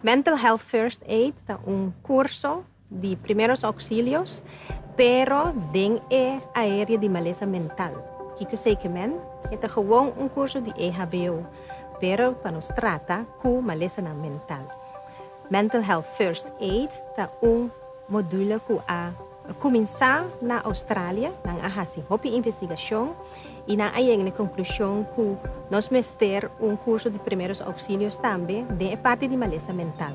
Mental Health First Aid é curso de primeiros auxílios, pero den a área de maleza mental. Que eu sei que é gewoon curso de EHBO, pero para nos trata com maleza mental. Mental Health First Aid é module que começar na Austrália, na hopi investigação, e na conclusão que nós vamos ter curso de primeiros auxílios também, de parte de maleza mental.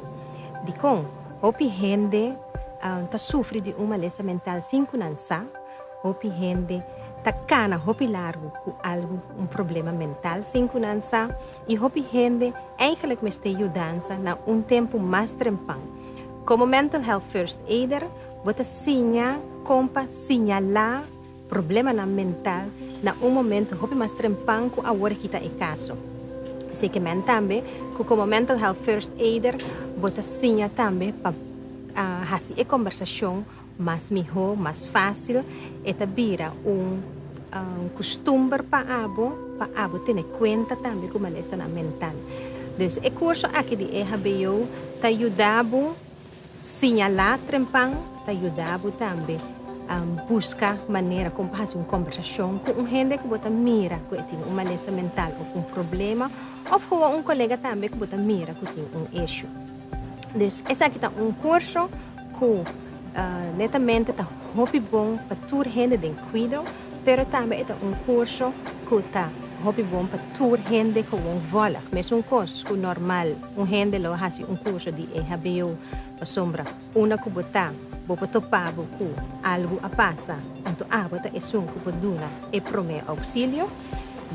De com, hopi gente sofre de maleza mental sem conhecer, hopi gente cana hopi largo com algo, problema mental sem conhecer, e hopi gente eigenlijk me está ajudando na tempo mais tranquilo. Como Mental Health First Aider, você signalar problema mental na momento hopi mais tranquilo que agora que está em caso. Sei que também, que como Mental Health First Aider, você signa também para fazer a conversação mais melhor, mais fácil, e vira costume para abo ter conta também com maleza mental. Então, o curso aqui de EHBO te ajudava signalar trempang, te ajudava também buscar maneira como fazer uma conversação com gente que você mira que tem uma maleza mental ou problema, ou com colega também que você mira que tem issue. Então, esse aqui é curso que netamente está muito bom para toda gente de cuidado, pero também é curso que está muito bom para toda gente que vola. Mas curso que normal, gente lo faz curso de EHBO para sombra, que você topar com algo a passar, então você é que você promete auxílio.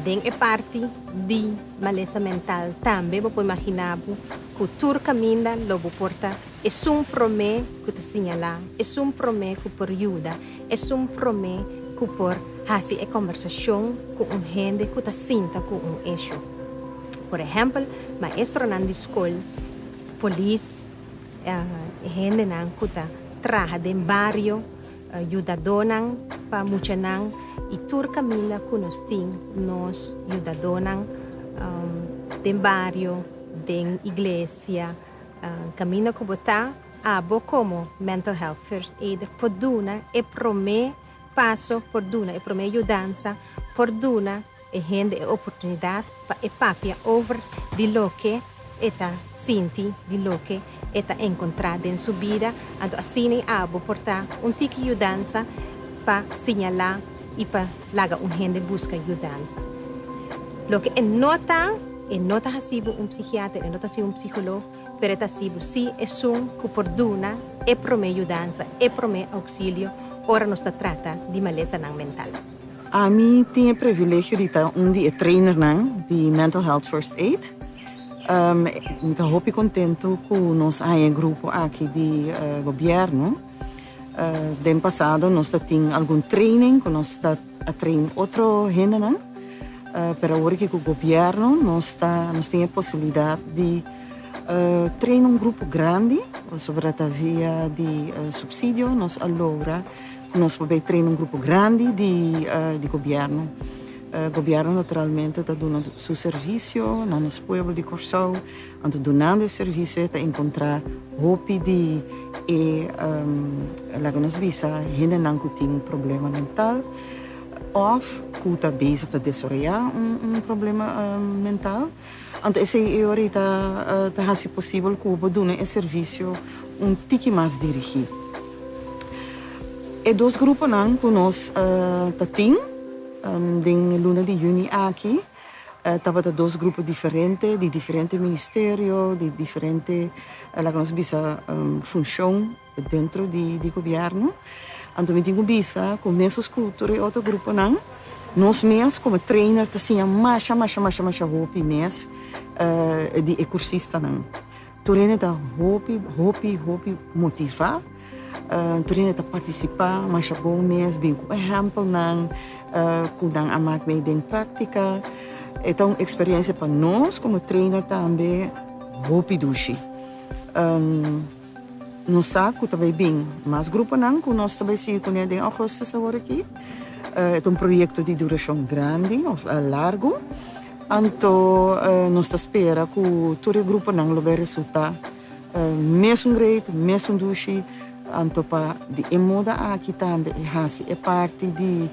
Den é parte de maleza mental também, você pode imaginar que tu caminha, logo porta, é promete que te signalar, é promete que por ajuda, é promete que por fazer a conversação com gente que te sinta com issue. Por exemplo, maestro na escola, polícia, gente que trabalha no barrio, ajudador para muita e tur camila que nós ajudador no barrio, na igreja, caminho que botar como Mental Health First Aid, por duna e promete passo, por duna e promete ajudança, por duna e gente e oportunidade para e papia over de lo que eta sinti, de lo que eta encontrar em sua vida, então assim abo portar tique ajudança para signalar e para lagar gente busca ajudança. Lo que é nota hasibo psiquiatra, nota hasibo psicólogo, pero é hasibo si é que por duna é prome ajudança, é prome auxílio, ora nos trata de maleza mental. A mim tinha privilégio de estar dia trainer de Mental Health First Aid. Estou muito contente com nós grupo aqui de governo. Den passado nós tínhamos algum training, que nós a treinar outro gente, pero agora que o governo nós temos a possibilidade de treinar grupo grande sobre a via de subsídio, nós logra nós podemos treinar grupo grande de governo. O governo naturalmente está dando seu serviço no nosso povo de Corsau, está dando esse serviço para encontrar hope de lá que nós visa gente não tem problema mental ou que está bezig te desoriëntar problema mental. Então esse é ahorita está possível que we doen esse serviço tique mais dirigido. E dois grupos que nós temos em luna de junho aqui, estava dois grupos diferentes, de diferentes ministérios, de diferentes, nós bisa função dentro do governo. Então, nós temos bisa, com meus cultura e outro grupo nós mesmos como trainer, assim, mais hope mesmo, de cursista Turene tá hope motivar, turene tá participar, mas é bom mesmo, bem com exemplo kung amat may din prática. Itong experiência para nós, como trainer também, hopi dushi. Nós saco também bem, mas grupo que nós também se conhece em agosto agora aqui. É projeto de duração grande, ou largo. Então, nós espera que todo o grupo não vai resultar mesmo great, mesmo dushi, antopa di emoda aqui também é parte de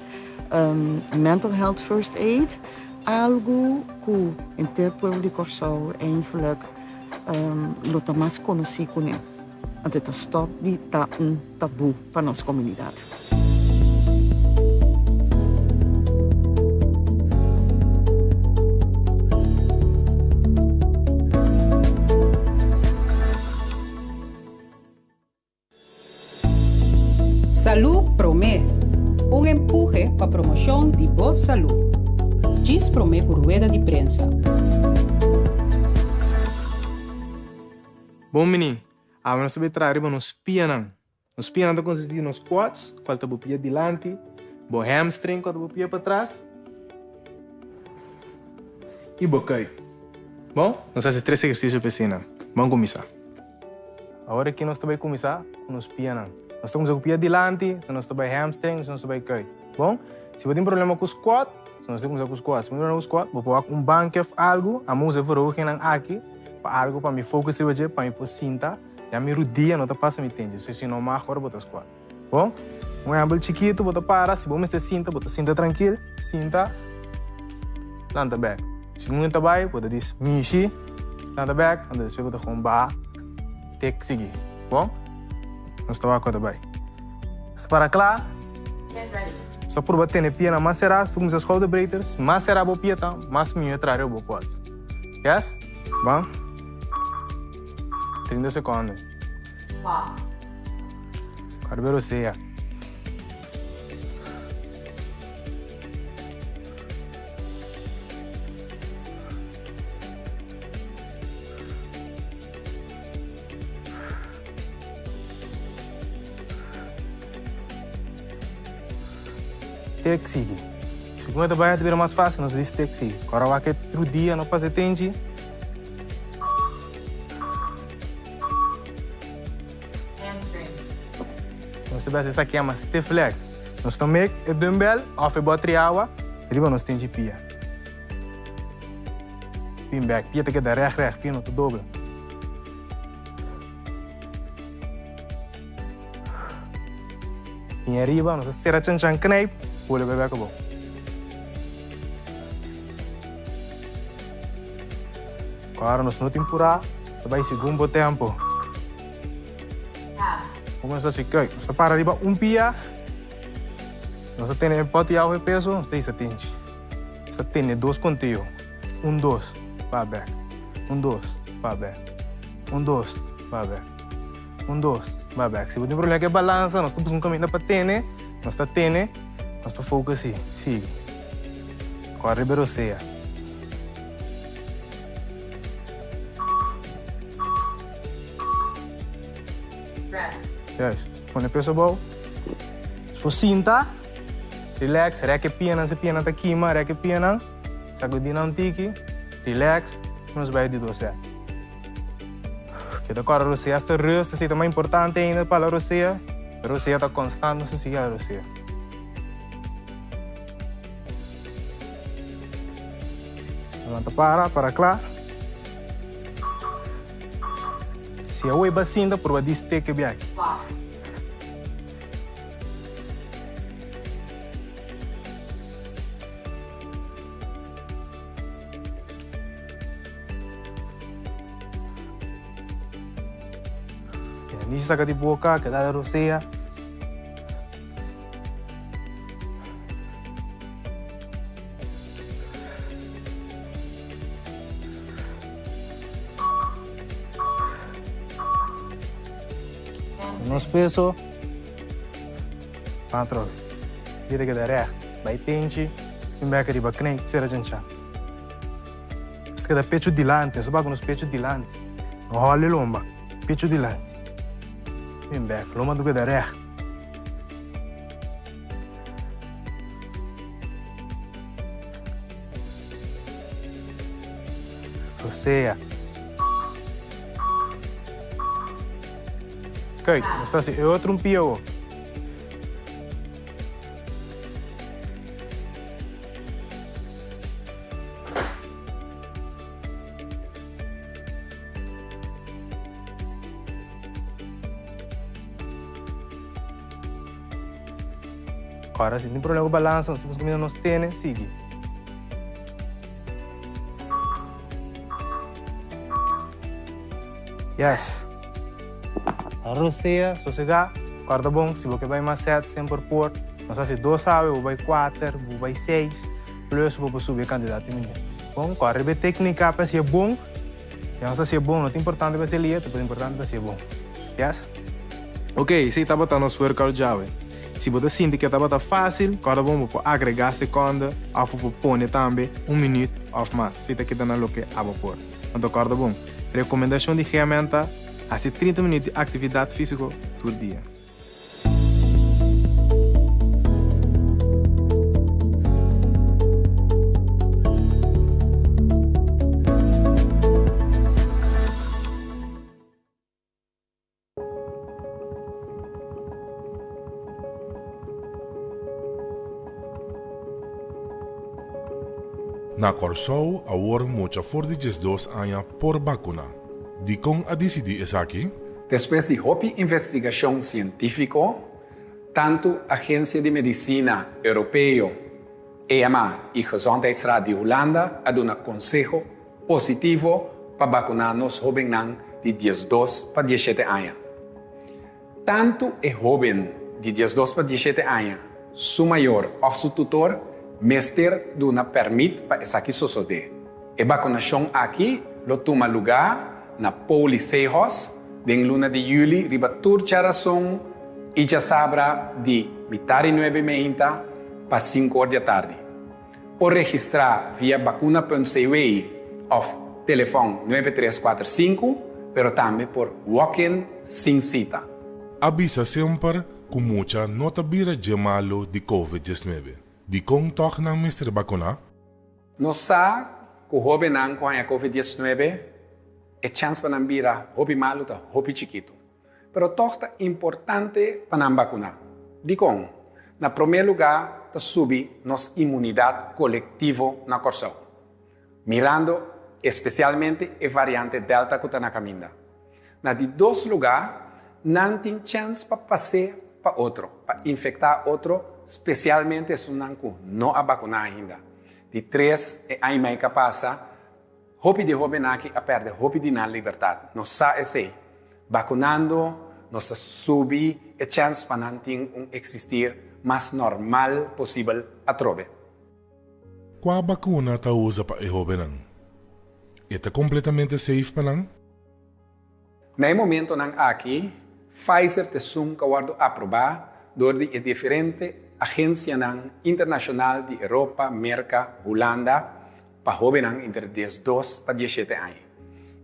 mental health first aid, algo que em termo de Corsau eigenlijk lota mais conhecido com ele. Até tá stop de tá tabu para nossa comunidade. Salud Promé, un empuje para promoción de boa salud. Diz Promé por rueda de prensa. Bom menino, a nós saber trazer nos pianan. Nos pianan tá consistir nos squats, qual tá bopia dilante, bo hamstring qual tá bopia para trás. E bocai. Bom, nós fazemos 3 exercícios para cima. Vamos começar. Agora que nós também começar, nos pianan. Nós estamos com o pé dilante, se nós estamos hamstring, se nós estamos cai. Bom, se você tem problema com o squat, se nós temos com o squat, se você tem problema com o squat, vou pôr banco ou algo, a mão se for aqui, para algo para me focar hoje, para me pôr cinta, e a minha rodinha não está passando, me entende? Se não mais agora botar squat. Bom, um exemplo chiquito, bota para, se você tem cinta, bota cinta tranquilo, cinta, planta back. Se não está bem, bota diz mishi, planta back, e depois bota com ba, tem que seguir. Bom, nós estamos aqui também. Se para claro, só por bater na pia na macera, se começar a shoulder breakers, macera a pia tá, mas minha trará o quad. Yes? Bom? 30 segundos. Quero ver você. Tem que seguir. Se você vai ter mais fácil, nós dizemos ter que seguir. Agora vai que outro dia não passa tempo. Nós temos essa aqui é uma stiff leg. Nós tomamos o dumbbell, off e bota água, riba nós temos pia. Pin back, pia tem que dar recht, pia não te dobra. Em arriba, nós será chan knijp, pula bebê acabou. Agora nós não temporar, vai segundo tempo. Vamos a ficar, nós para arriba pia, nós temos pote ao peso, nós temos atende. Nós temos 2 conteúdos, 2, vai back, 2, vai back, 2, vai back, 2. Vai back. Se você tem problema com a balança, nós estamos com um caminho para ter, nós estamos tendo, nós estamos focando, siga. Corre para você. Yes. Põe a peça boa. Se for cinta, relax, reque pena, se pena está queima, reque pena, sacudina um tique, relax, nós vai de você. Que da cor a Rússia está rust, é mais importante ainda para a Rússia. A Rússia está constante, não se siga a Rússia. Levanta para cá. Se a oi bacinda, por a diste que bem. Nishi saca de boca, que dá da Rússia. Nos peso. Patro. Vira que dá recht. Vai tente. E meca de bacana, precisa janchar. Você quer dar pecho dilante, só baga nos pecho dilante. Não role lomba. Pecho dilante. Bem back, loma do que dá recht. Você. Ok, está assim, é outro pio. Agora, se tem problema com balança, nós temos nos tênis, sigue. Yes. Arroceia, sossegar, corda bom, se você vai mais 7, sempre por. Nós fazemos 2 sabe, ou vai 4, ou vai 6, plus você subir candidato em minha. Bom, corre a técnica para ser bom, e não ser bom, não é importante para ser lieta, é importante para ser bom. Yes? Ok, se está botando nos workout já, se você sente que está fácil, corda bom, para agregar segunda, ou para pôr também 1 minuto ou mais, se está quedando no que a vapor. Então, corda bom. Recomendação de ferramenta, fazer 30 minutos de atividade física por dia. Na Corsou, agora mucha for de 2 anos por vacuna. De com a decidir es aqui? Después de hopi investigación científica, tanto Agência de Medicina Europeu, EMA e Gezondheidsraad de Holanda ha dado un consejo positivo para vacunar los jóvenes de 12 para 17 años. Tanto el joven de 12 para 17 años, su mayor o su tutor, Mester duna permit para essa aqui suceder. A vacunação aqui lo toma lugar na Policejos, den luna de julho, riba turcharação e já sabra de mitad de 9h30 para 5 horas da tarde. Por registrar via vacuna.cw ou telefone 9345, pero também por walk-in sem cita. Avisa sempre que mucha nota bira gemalo de COVID-19. De com toch ng Mr. Vacuna? Nós sabemos que o jovem não com a COVID-19 é chance para não virar hopi malo ou hopi chiquito. Pero toch é importante para não vacunar. De com, na primeiro lugar, está subir nossa imunidade coletiva na Corsou. Mirando especialmente a variante Delta que está na caminho. Na de 2 lugares, não tem chance para passar para outro, para infectar outro, especialmente se não a vacunar ainda. De 3 a meia que passa, hopi de jovem aqui a perder, hopi de na liberdade. Nós sabemos, vacunando, nós subir a chance para não ter existir mais normal possível a trove. Qual vacuna ta usa para jovem? Está completamente safe para não? No momento não aqui, Pfizer te sum kawardo aprobar door de diferente agência internacional de Europa, América, Holanda, para jovens entre 12 para 17 anos.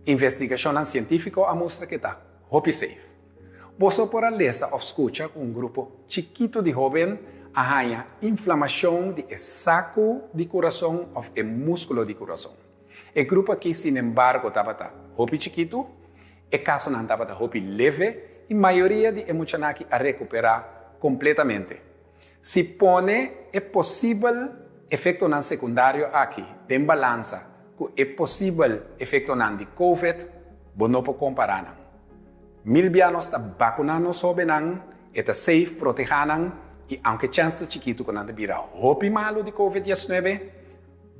Investigação científica mostra que está hopi safe. Você pode ler ou escutar com grupo chiquito de jovens arranha inflamação de saco de coração ou de músculo de coração. O grupo aqui, sin embargo, estava hopi chiquito, o caso não estava hopi leve, e a maioria de emocionaki a recuperar completamente. Se pone, é possível efeito não secundário aqui, de balança, que é possível efeito não de COVID, bom não pode comparar. Milbianos está vacunando sobre não, está safe, protegendo, e aunque chance chiquito que não te vira hopi malo de COVID-19,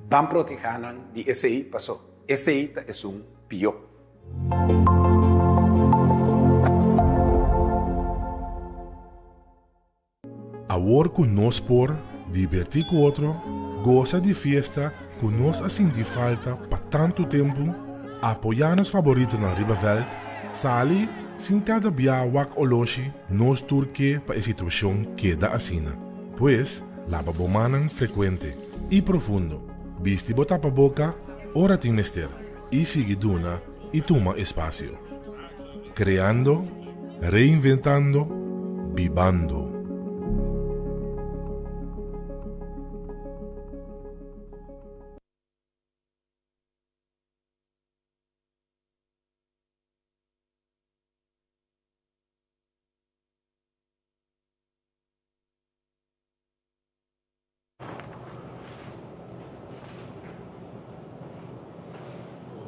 vão protegendo de esse aí passou. Esse aí é pior. Agora que nós por divertir com outro, goza de festa que nós senti falta para tanto tempo, apoiar nos favoritos na Ribaveld, sali sem cada biawak o loshi, nos turque para a situação queda assina. Pois, lava bomanan frequente e profundo, viste botar para boca, ora tem mester, e sigue duna e toma espaço. Creando, reinventando, vivando.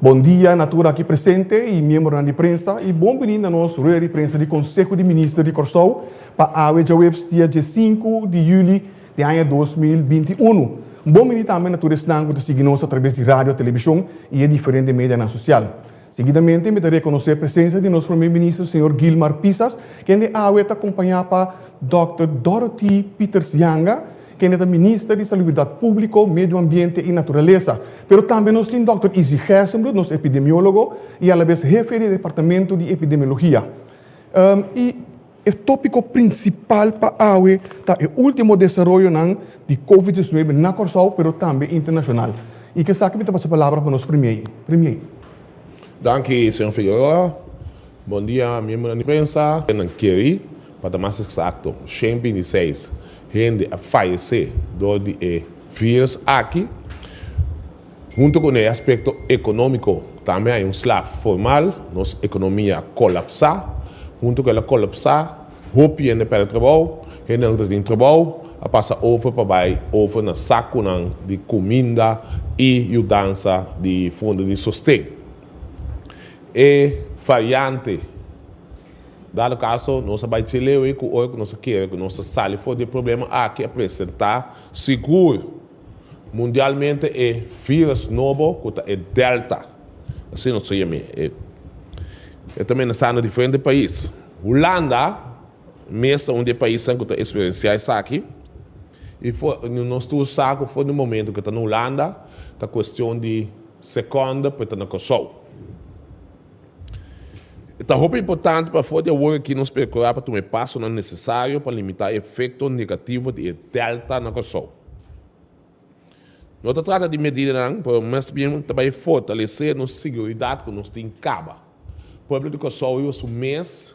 Bom dia, Natura aqui presente e membro da imprensa e bom vindo a nossa rueda de imprensa do Conselho de Ministros de Corsou para a web dia 5 de julho de ano 2021. Bom menino também natureza não que seguimos através de rádio, televisão e diferentes mídias sociais. Seguidamente, me darei a conhecer a presença de nosso primeiro-ministro, senhor Gilmar Pisas, que é acompanhado por Dr. Dorothy Peters Yanga, que é a ministra de Saúde Pública, Meio Ambiente e Natureza. Pero também nós temos Dr. Izzy Gersenbloed, nosso epidemiólogo, e a la vez jefe do Departamento de Epidemiologia. E o tópico principal para a AUE está o último desenvolvimento de COVID-19 na Corsau, pero também internacional. E que sabe que me passa a palavra para o nosso primeiro. Danke, senhor Figueroa. Bom dia, membro da imprensa. Eu quero, para mais exato, 126 gente a falecer do vírus aqui. Junto com o aspecto econômico, também há slap formal, nossa economia colapsar. Junto com ela colapsar, roupa ainda para o trabalho, ainda não tem trabalho, a passa over para vai, over na saco de comida e ajudança de fundo de sustento. E variante, dado caso, nós vamos ler que hoje nós queremos que nossa sala for de problema aqui apresentar seguro mundialmente é vírus novo que é Delta, assim não sei me. E também está em diferentes países. Holanda, mesmo um dos países que está experienciando isso aqui, e nós todos sabemos que foi no momento que está na Holanda, a questão de segunda para estar na Kosovo. Então, é importante para fazer o que nos procurar para tomar passo não necessário para limitar o efeito negativo de Delta na Kosovo. Não se trata de medidas, mas bem também fortalecer nossa segurança que nós temos cabo. O povo de Kosovo, o mês,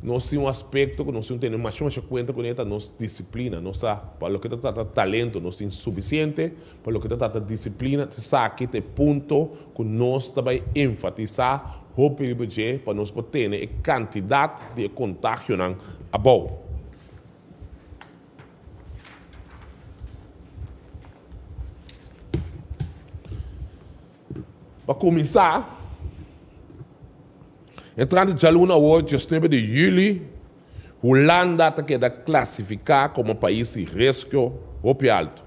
nós temos um aspecto que nós temos mais conta com a nossa disciplina. Para o que trata de talento, nós temos suficiente. Para o que trata de disciplina, aqui tem ponto que nós também enfatizar o budget para nós ter a quantidade de contágio a bom. Para começar, entrando de aluno hoje, 19 de julho, Holanda está querendo classificar como país de risco muito alto.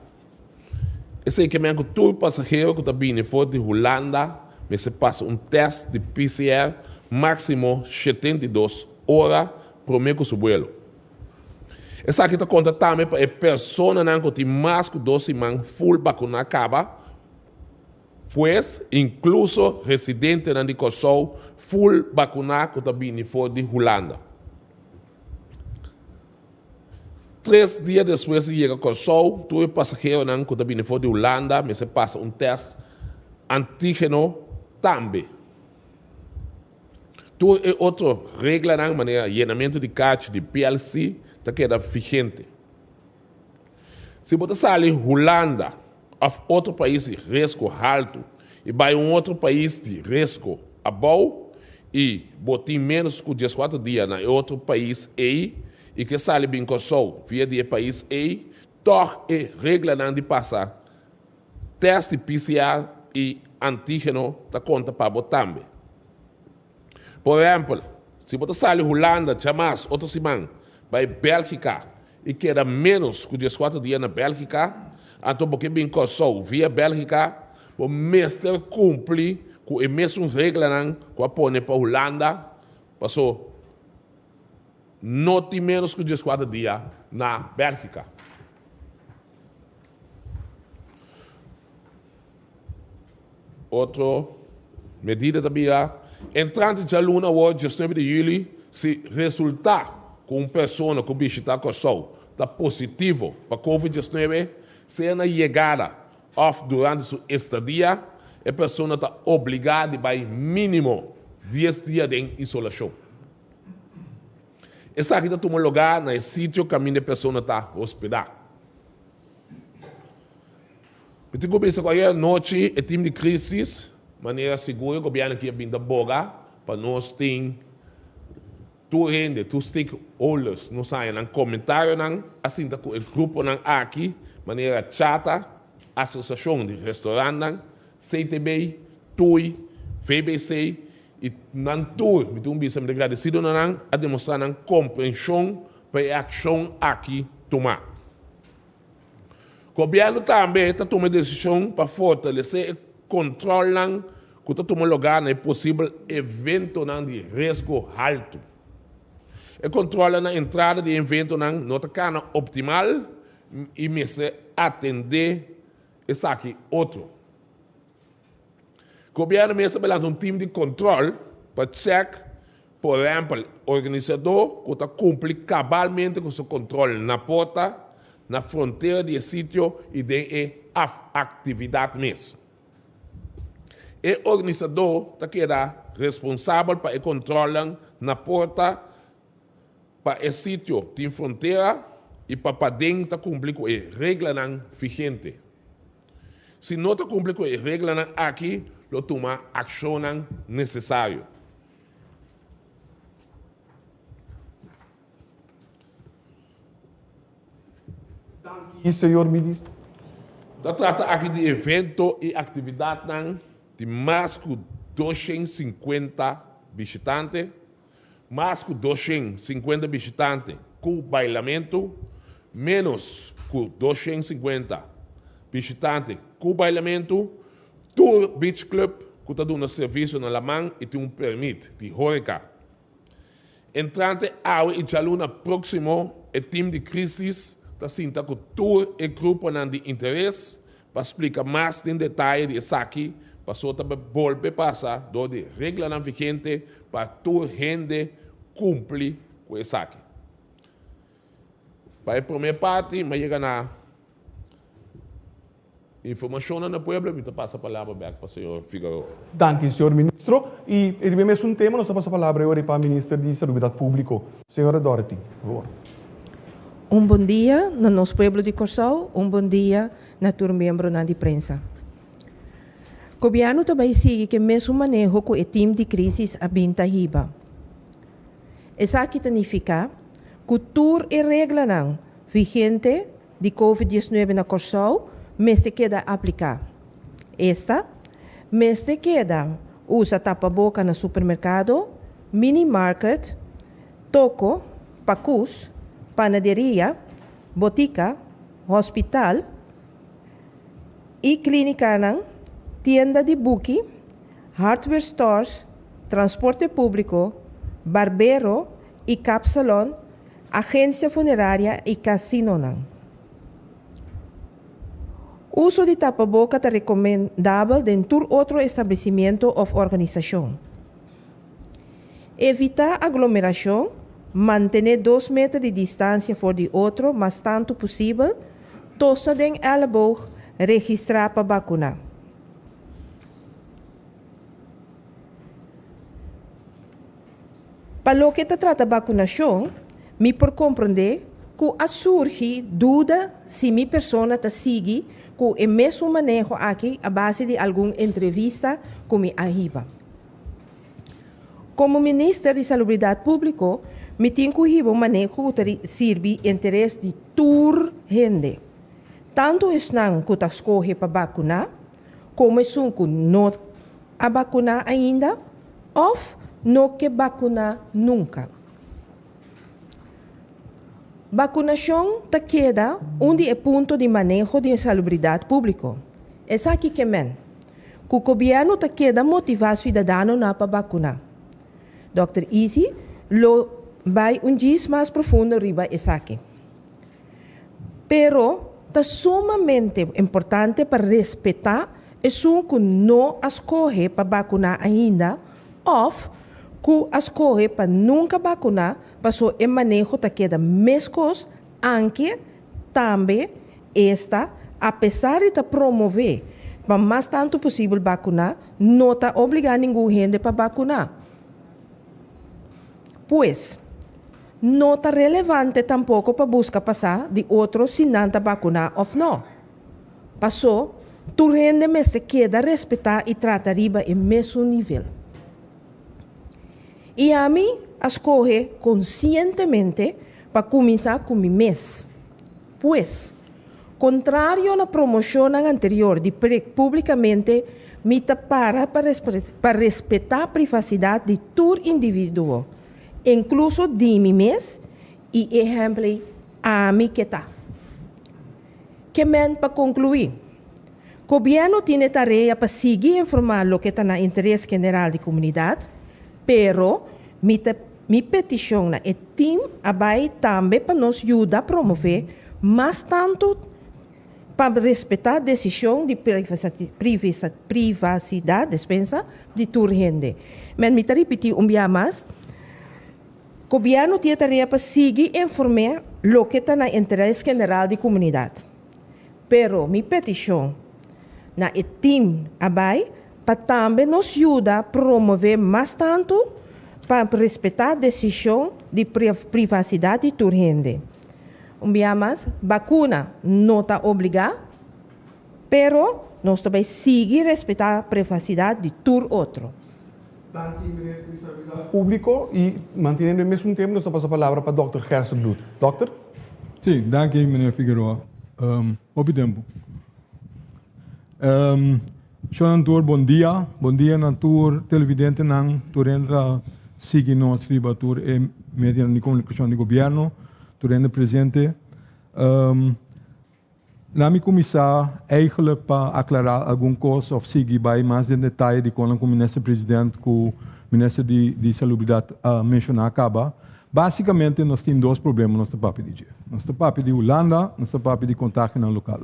Esse é que mesmo todo passageiro que está vindo fora de Holanda, mas se passa um teste de PCR máximo 72 horas para o meio seu vuelo. Essa aqui está conta também para a pessoa que tem mais de 12 semanas full vacuna acaba, pois incluso residente de Kosovo full vacunado que está vindo fora de Holanda. 3 dias depois de chegar a Kosovo, todo passageiro que está vindo fora de Holanda, mas se passa um teste antígeno também. Toda outra regra na maneira llenamento de caixa de PLC está queda vigente. Se você sai em Holanda ou outro país de risco alto e vai outro país de risco abaixo e botar menos que 14 dias em outro país e que sai bem Kosovo via de país toda a regra não de passar teste de PCR e antígeno da conta para botar também. Por exemplo, se você sai em Holanda, chamas outra semana, vai Bélgica e queda menos que 14 dias na Bélgica, então porque bem Kosovo via Bélgica, o mestre cumpre com a mesma regra que a põe para Holanda, passou não tem menos que 14 dias na Bélgica. Outra medida também é, entrante de aluno hoje, 19 de julho, se resultar com uma pessoa que visita Kosovo está positivo para Covid-19, se na chegada ou durante sua estadia, a pessoa está obrigada a ir mínimo 10 dias de isolação. Essa aqui está tomando lugar no sítio que a pessoa está hospedada. Porque começa qualquer noite, é time de crise, maneira segura, o governo aqui é vindo boga, para nós ter tu rende, tu stakeholders, não saem em comentário, assim tá com o grupo aqui, maneira chata, associação de restaurante, CTB, TUI, VBC, e não tudo, então me sinto agradecido a demonstrar compreensão para a ação aqui tomar. governo também está tomando decisão para fortalecer o controle que está tomando lugar no possível evento de risco alto. O controle na entrada de evento não está optimal e me atender esse aqui outro. O governo mesmo está um time de controle para check, por exemplo, o organizador que está cumprindo cabalmente com seu controle na porta, na fronteira do sítio e de atividade mesmo. O organizador está responsável para o controle na porta, para o sítio de fronteira e para dentro cumprir com a regra vigente. Se não está cumprindo com a regra aqui, lo toma ação necessária. E, senhor ministro? Se trata aqui de evento e atividade de mais de 250 visitantes, mais de 250 visitantes com bailamento, menos de 250 visitantes com bailamento, Tour Beach Club, que está dando serviço na Lamang e tem permite de Horeca. Entrante ao e jaluna próximo, o time de crise está sinta que todo o grupo de interesse para explicar mais em detalhe de isso aqui, para só voltar passar do de regra vigente para toda gente cumprir com isso aqui. Para a primeira parte, mas chega na informação no pueblo, eu passo a palavra para o senhor Figueiredo. Danke, senhor ministro. E ele mesmo um tema, nós passamos a palavra agora para o ministro de Saúde Pública, senhora Dorothy, por favor. Bom dia no nosso pueblo de Corsau, bom dia na turma membro na imprensa. O governo também sigue que mesmo manejo com o time de crise a binta hiba. Isso aqui significa que toda a regra vigente de COVID-19 na Corsau mesmo queda aplicar. Esta mesmo queda usa tapa-boca no supermercado, mini market, toco, pacus, panaderia, botica, hospital e clínica, tienda de buki, hardware stores, transporte público, barbero e capsalon, agência funerária e casino. Uso de tapa-boca é recomendável dentro de outro estabelecimento ou organização. Evitar aglomeração, manter 2 metros de distância for de outro, mas tanto possível, tossa den elleboog, registrar para vacunar. Para o que trata vacunação, me por compreender que a surge dúvida se minha pessoa está sigue com o mesmo manejo aqui a base de alguma entrevista com me arriba. Como ministro de Saúde Pública, me tenho que o manejo que serve interesse de toda gente. Tanto estão que escolhe para vacinar, como são que não a vacinar ainda, ou não que vacinar nunca. Vacunação te queda onde é ponto de manejo de salubridade pública. É aqui que men. Que o governo te queda motivar cidadão para vacunar. Dr. Easy lo vai dias mais profundo riba é aqui. Pero é sumamente importante para respeitar isso que não escolhe para vacinar ainda, ou que escolhe para nunca vacinar, para o manejo te queda mescos, aunque também esta, apesar de te promover para mais tanto possível vacinar, não está obrigando ninguém gente para vacinar. Pois, não está relevante tampouco para buscar passar de outros se não está vacinar ou não. Passou, tu rende mesmo queda respeitar e tratar riba em mesmo nível. E a mim, escolhe conscientemente para começar com o mês. Pois, contrário na promoção anterior de publicamente, me para respeitar a privacidade de todo indivíduo, incluso de mim mês e exemplo a mim que está. que men para concluir. O governo tem tarefa para seguir informar lo que está no interesse general da comunidade, pero mi petição na e team abai também para nos ajudar a promover mais tanto para respeitar a decisão de privacidade, dispensa, de toda gente. Mas me repetir dia mais, o governo tem tarefa para seguir informar lo que está no interesse general da comunidade. Pero mi petição na e team abai para também nos ajudar a promover mais tanto para respeitar a decisão de privacidade de toda gente. Dia mais, vacuna não está obrigada, pero nós também seguir respeitar a privacidade de todo outro. Dank u, minister de Stabilidade Público. E, mantendo o mesmo tempo, nós passamos a palavra para o Dr. Gerson Blut. Dokter? Sim, dank u, meneer Figueroa. Op het tempo. Senhor, bom dia. Bom dia, Natur, televidente, Nang, Turenda, Sigi, nós, Fribatur, e média de comunicação do governo, Turenda, presidente. Laat me commissar eigenlijk para aclarar alguma coisa of Sigi bij mais em detalhe de quando o ministro-presidente com o ministro de Salubridade mencionar acaba. Basicamente, nós temos dois problemas no nosso papel de nosso papel de Holanda, nosso papel de contato no local.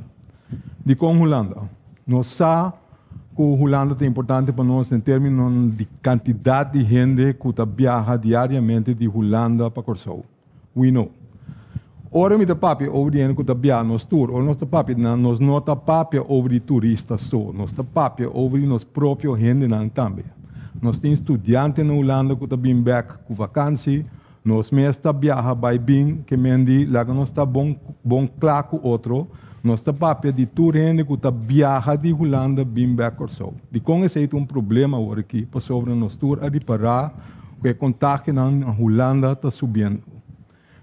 De com Holanda, nós sabemos que Holanda é importante para nós em termos de quantidade de gente que viaja diariamente de Holanda para Corsou. We know. Ora, met de papel over die ene que viaja nos tour, ou nosso papel nos nota papel over die turistas só, nosso papel over nos próprio gente não também. Nós temos estudantes na Holanda que vêm back com vacância. Nós mesmo viaja by bem, que mendi, lá nós está bom claro outro. Nós está papel de tour gente que viaja de Holanda bem back or so. De com esse é problema agora aqui, para sobre nos tour a reparar que o contágio na Holanda está subindo.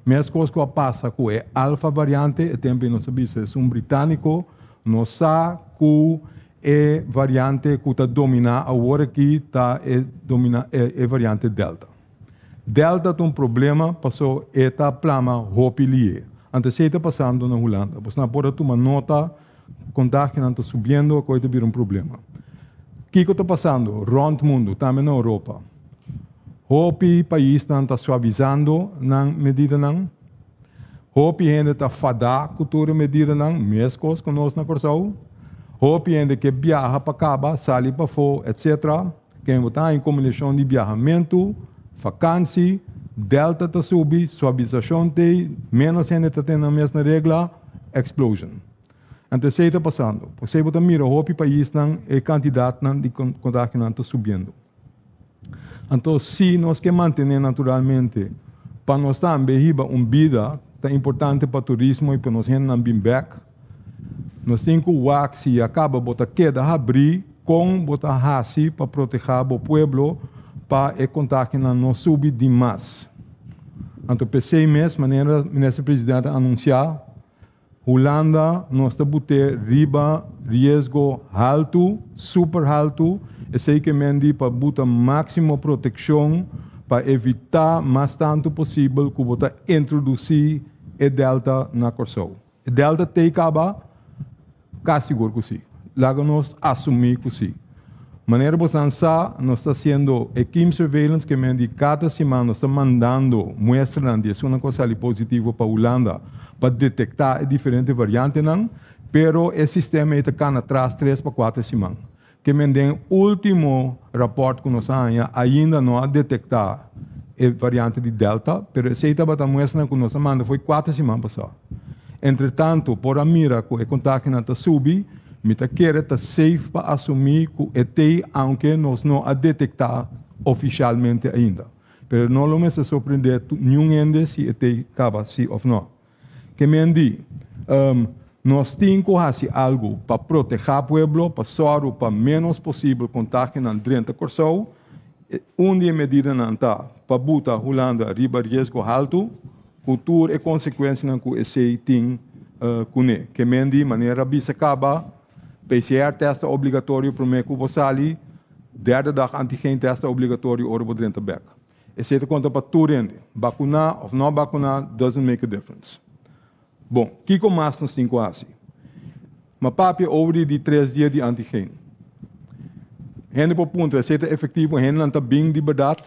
Mesma coisa que passa com a alfa variante, e também nós sabemos é britânico, nós sabemos que é variante que está dominando agora aqui está é variante delta. Delta tem problema, passou esta plama hopilie. Antes está passando na Holanda. Você não pode tomar nota, contágio não está subindo, coisa vira problema. O que está passando? Rond o mundo, também na Europa. Hopi país está suavizando na medida não. Hopi gente está fadar cultura medida não, mesmo coisa que nós na Corsau. Hopi gente que viaja para Caba, sai para fora, etc. Quem está em combinação de viajamento, vacância, delta está subir, suavização tem, menos gente está tendo a mesma regra, explosion. Então, isso está passando. Você está mirando, Hopi país não é quantidade de contágio não está subindo. Então, se nós queremos manter naturalmente, para nós também vida é importante para o turismo e para nós não vir back, nós temos que o se acaba botar queda abrir com botar hasi para proteger o povo para o contágio não subir demais. Então, pensei mesmo, maneira o ministro-presidente anunciar, Holanda nós está botando riba risco alto, super alto. É sei que mendi para botar máxima proteção para evitar mais tanto possível que botar introduzir a delta na Corsou. A delta tem acaba quase seguro que sim. Lá nós assumir que sim. Maneira você lançar, nós está fazendo equipe surveillance que mendi cada semana nós está mandando muestras de uma coisa ali positiva para a Holanda para detectar diferentes variantes não, pero o sistema está cá atrás 3 para 4 semanas. Que mendem último rapport que nós ainda não a detectar a variante de Delta, pero essa estava mostrando que nós manda foi 4 semanas passadas. Entretanto, por a mira que o contágio não está subindo, me está querendo estar safe para assumir que é aunque nós não a detectar oficialmente ainda. Pero não lo me se surpreender nenhum ende se é acaba sim ou não. Que mendi, nós temos que fazer algo para proteger o povo, para só para menos possível contágio na dentro da Corsou. Onde a medida não está, para botar a Holanda riba risco alto, cultura e consequência não que esse tem cune. Que mendi maneira bisa acaba, PCR testa obrigatório para o meio que você ali, derde dag antigeen testa obrigatório ora para dentro da beca. Esse é conta para tudo rende. Vacunar ou não vacunar doesn't make a difference. Bom, o que mais nós temos que fazer? Maar papi over die 3 dias de antigênio. Gente por ponto, é efetivo, gente não está bem de verdade?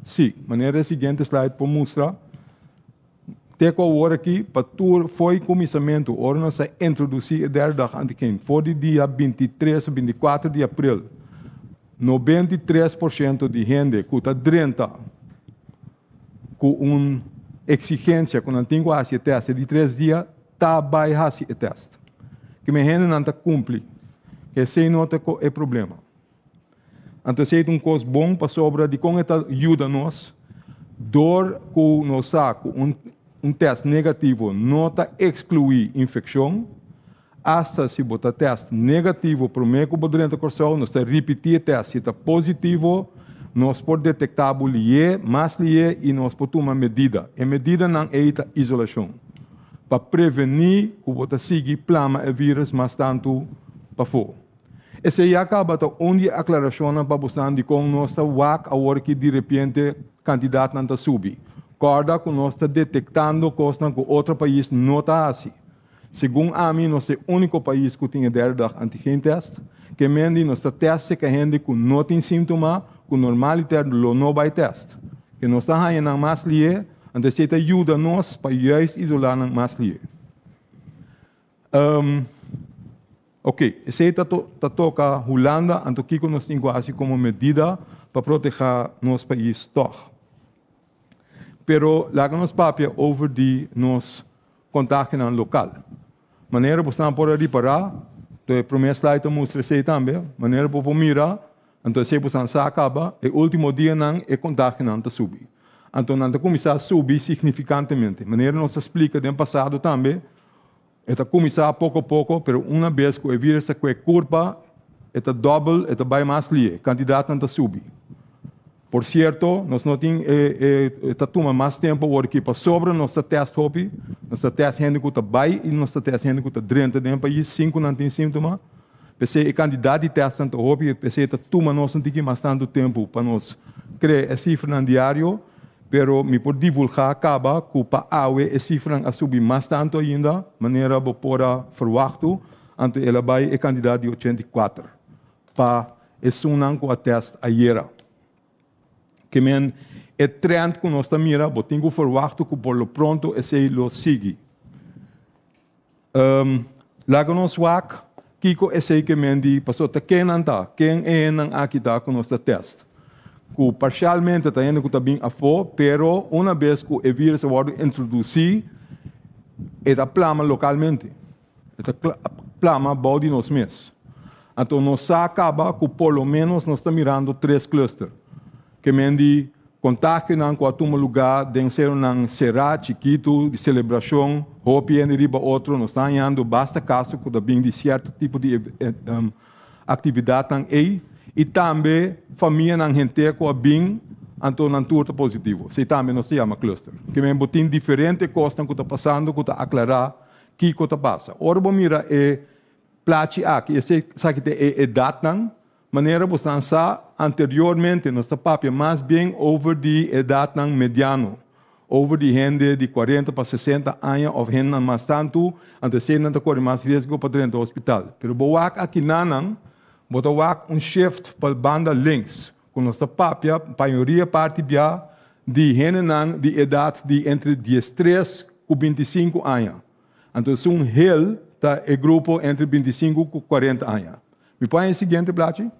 Sim. Maneira seguinte, slide por mostrar. Teco agora aqui, para tudo foi começamento, ora nós introduzir a derde antigênio. Foi de dia 23 ou 24 de abril. 93% de gente que está dentro com uma exigência, com antigo assim teste de 3 dias, está baixo o teste. Que a gente não está cumpre. Esse não é problema. Então, é coisa bom para sobra de como ajuda nós, dor que nós saco um teste negativo, não está excluir infecção, hasta se botar teste negativo para o médico dentro do coração, nós está repetir teste, se está positivo, nós podemos detectar o lié, mais lié e nós podemos tomar medida. A medida não é a isolação. Para prevenir que você siga plama o vírus, mas tanto para fora. Esse aí acaba de onde a aclaração para você de como nós estamos agora que de repente candidato não está subir. Corda que nós estamos detectando coisas que outro país não está assim. Segundo a mim, nós é o único país que tem derde antigênio teste, que mende nós teste que a gente que não tem sintoma, que normalmente não vai teste. Que nós estamos ganhando mais lié, então isso ajuda nós para isolar mais lié. Ok, esse está toca Holanda, então aqui nós temos quase como medida para proteger nosso país toch. Pero lá nos papia over de nos contato local. Maneira por estar por ali para, então primeiro slide mostra se também, maneira por mirar, então se por estar acaba, e último dia não é contato não está subir. Então não está começar a subir significantemente. Maneira nos explica do passado também. Está começar pouco a pouco, pero uma vez que o vírus é curva, está double, está bem mais lié, candidato não está subir. Por certo, nós não temos, está tomando mais tempo porque para sobre nosso teste hopi, nosso teste gente que está bem e nosso teste gente que está dentro do país, 5 não tem sintoma. Pensei que candidato de teste não hopi, pensei que toma nós não tem mais tanto tempo para nós criar a cifra no diário, pero me por divulgar acaba que para a cifra a subir mais tanto ainda, maneira para poder verwachten, então ela vai é candidato de 84 para esse não com a teste ayer. Que men é trend que nós estamos mirando, tenho que verwachten que por lo pronto esse lo sigue. Lá que nós vamos, Kiko esse que men di passou tá quem é não aqui tá com nosso teste. Que parcialmente está indo que está bem a fora, pero uma vez que o vírus vai introduzir, ele plama localmente, ele plama body nós mesmos. Então nós acaba que por lo menos nós estamos mirando 3 clusters. Que mendi contato não com um lugar de ser um será chiquito de celebração, hopi e riba outro, nós estamos indo basta caso que também de certo tipo de atividade aí e também família não gente com a bem então não tudo positivo. Se também nós chama cluster. Que me botin diferente coisas que está passando, que está aclarar que está passa. Ora vamos mirar plate aqui, esse sabe que é idade não maneira você anteriormente nossa papia mais bem over de idade mediano, over de gente de 40 para 60 anos ou gente mais tanto, então se não corre mais risco para dentro do hospital. Pero boak aqui não, botar shift para banda links, com nossa papia, maioria parte de gente de idade de entre 13 e 25 anos. Então um hel tá é grupo entre 25 e 40 anos. Me põe o seguinte, Blati.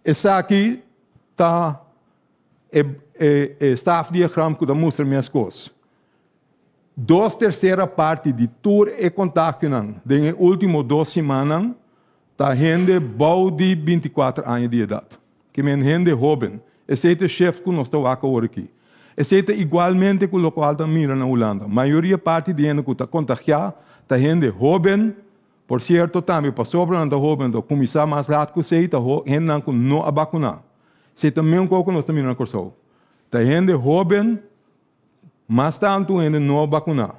Essa aqui está staff diagrama que mostra minhas coisas. 2/3 parte de tour e contato nas últimas 2 semanas está gente bom de 24 anos de idade. Que é gente jovem. Esse é o chefe que nós estamos aqui. Esse é igualmente que o local está mirando na Holanda. A maioria parte de gente que está contagiada está gente jovem. Por certo, também para sobreviver jovem, começar mais rápido que você, gente não a vacinar. Se também um pouco nós estamos na corção. Tá gente jovem, mas tanto gente não a vacinar.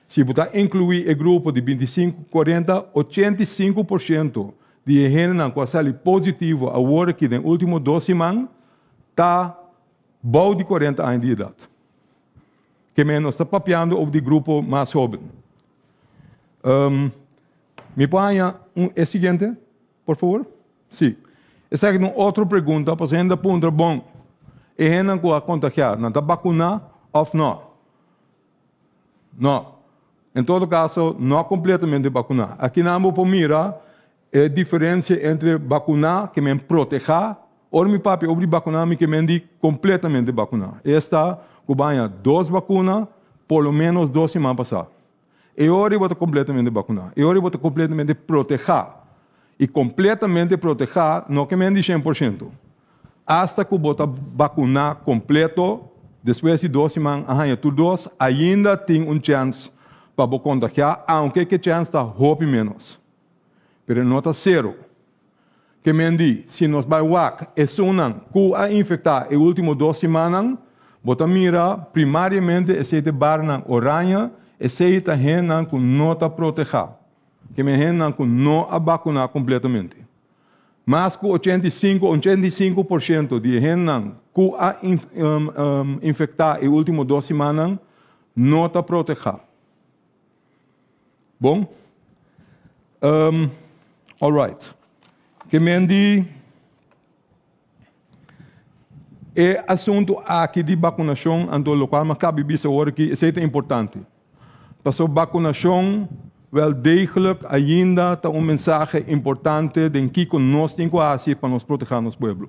Se você incluir o grupo de 25, 40, 85% de gente que sale positivo agora que nos últimos 2 semanas está bom de 40 anos de idade. Que menos está papiando o de grupo mais jovem. ¿Me ponha o seguinte, por favor? Sim. Essa é uma outra pergunta, para gente apontar, bom, é gente que a contagiar, não está vacunado ou não? Não. Em todo caso, não completamente vacunado. Aqui não vamos mirar a diferença entre vacunar, que me proteger, ou meu papi obri vacunar, que me completamente vacunar. Esta, que banha 2 vacunas, por lo menos 2 semanas passadas. E agora eu vou completamente vacunar. E agora eu vou completamente proteger. E completamente proteger, não que me 100%. Hasta que eu vou vacunar completo, depois de 2 semanas, todos ainda tem chance para contagiar, aunque que chance está hope menos. Pero não está zero. Que me diz, se nós vai WAC, é sunan, que a infectar as últimas 2 semanas, bota mira primariamente esse barna oranha, esse tá gente que não está proteger, que me gente que não a vacunar completamente. Mas que 85% de gente que a infectar as últimas 2 semanas, não está proteger. Bom? All right. Que me diz, é assunto aqui de vacunação, ando local, mas cabe bisa agora que isso é importante. Para a vacunação, wel degelijk ainda está mensagem importante de que nós temos que fazer para nos proteger nosso povo.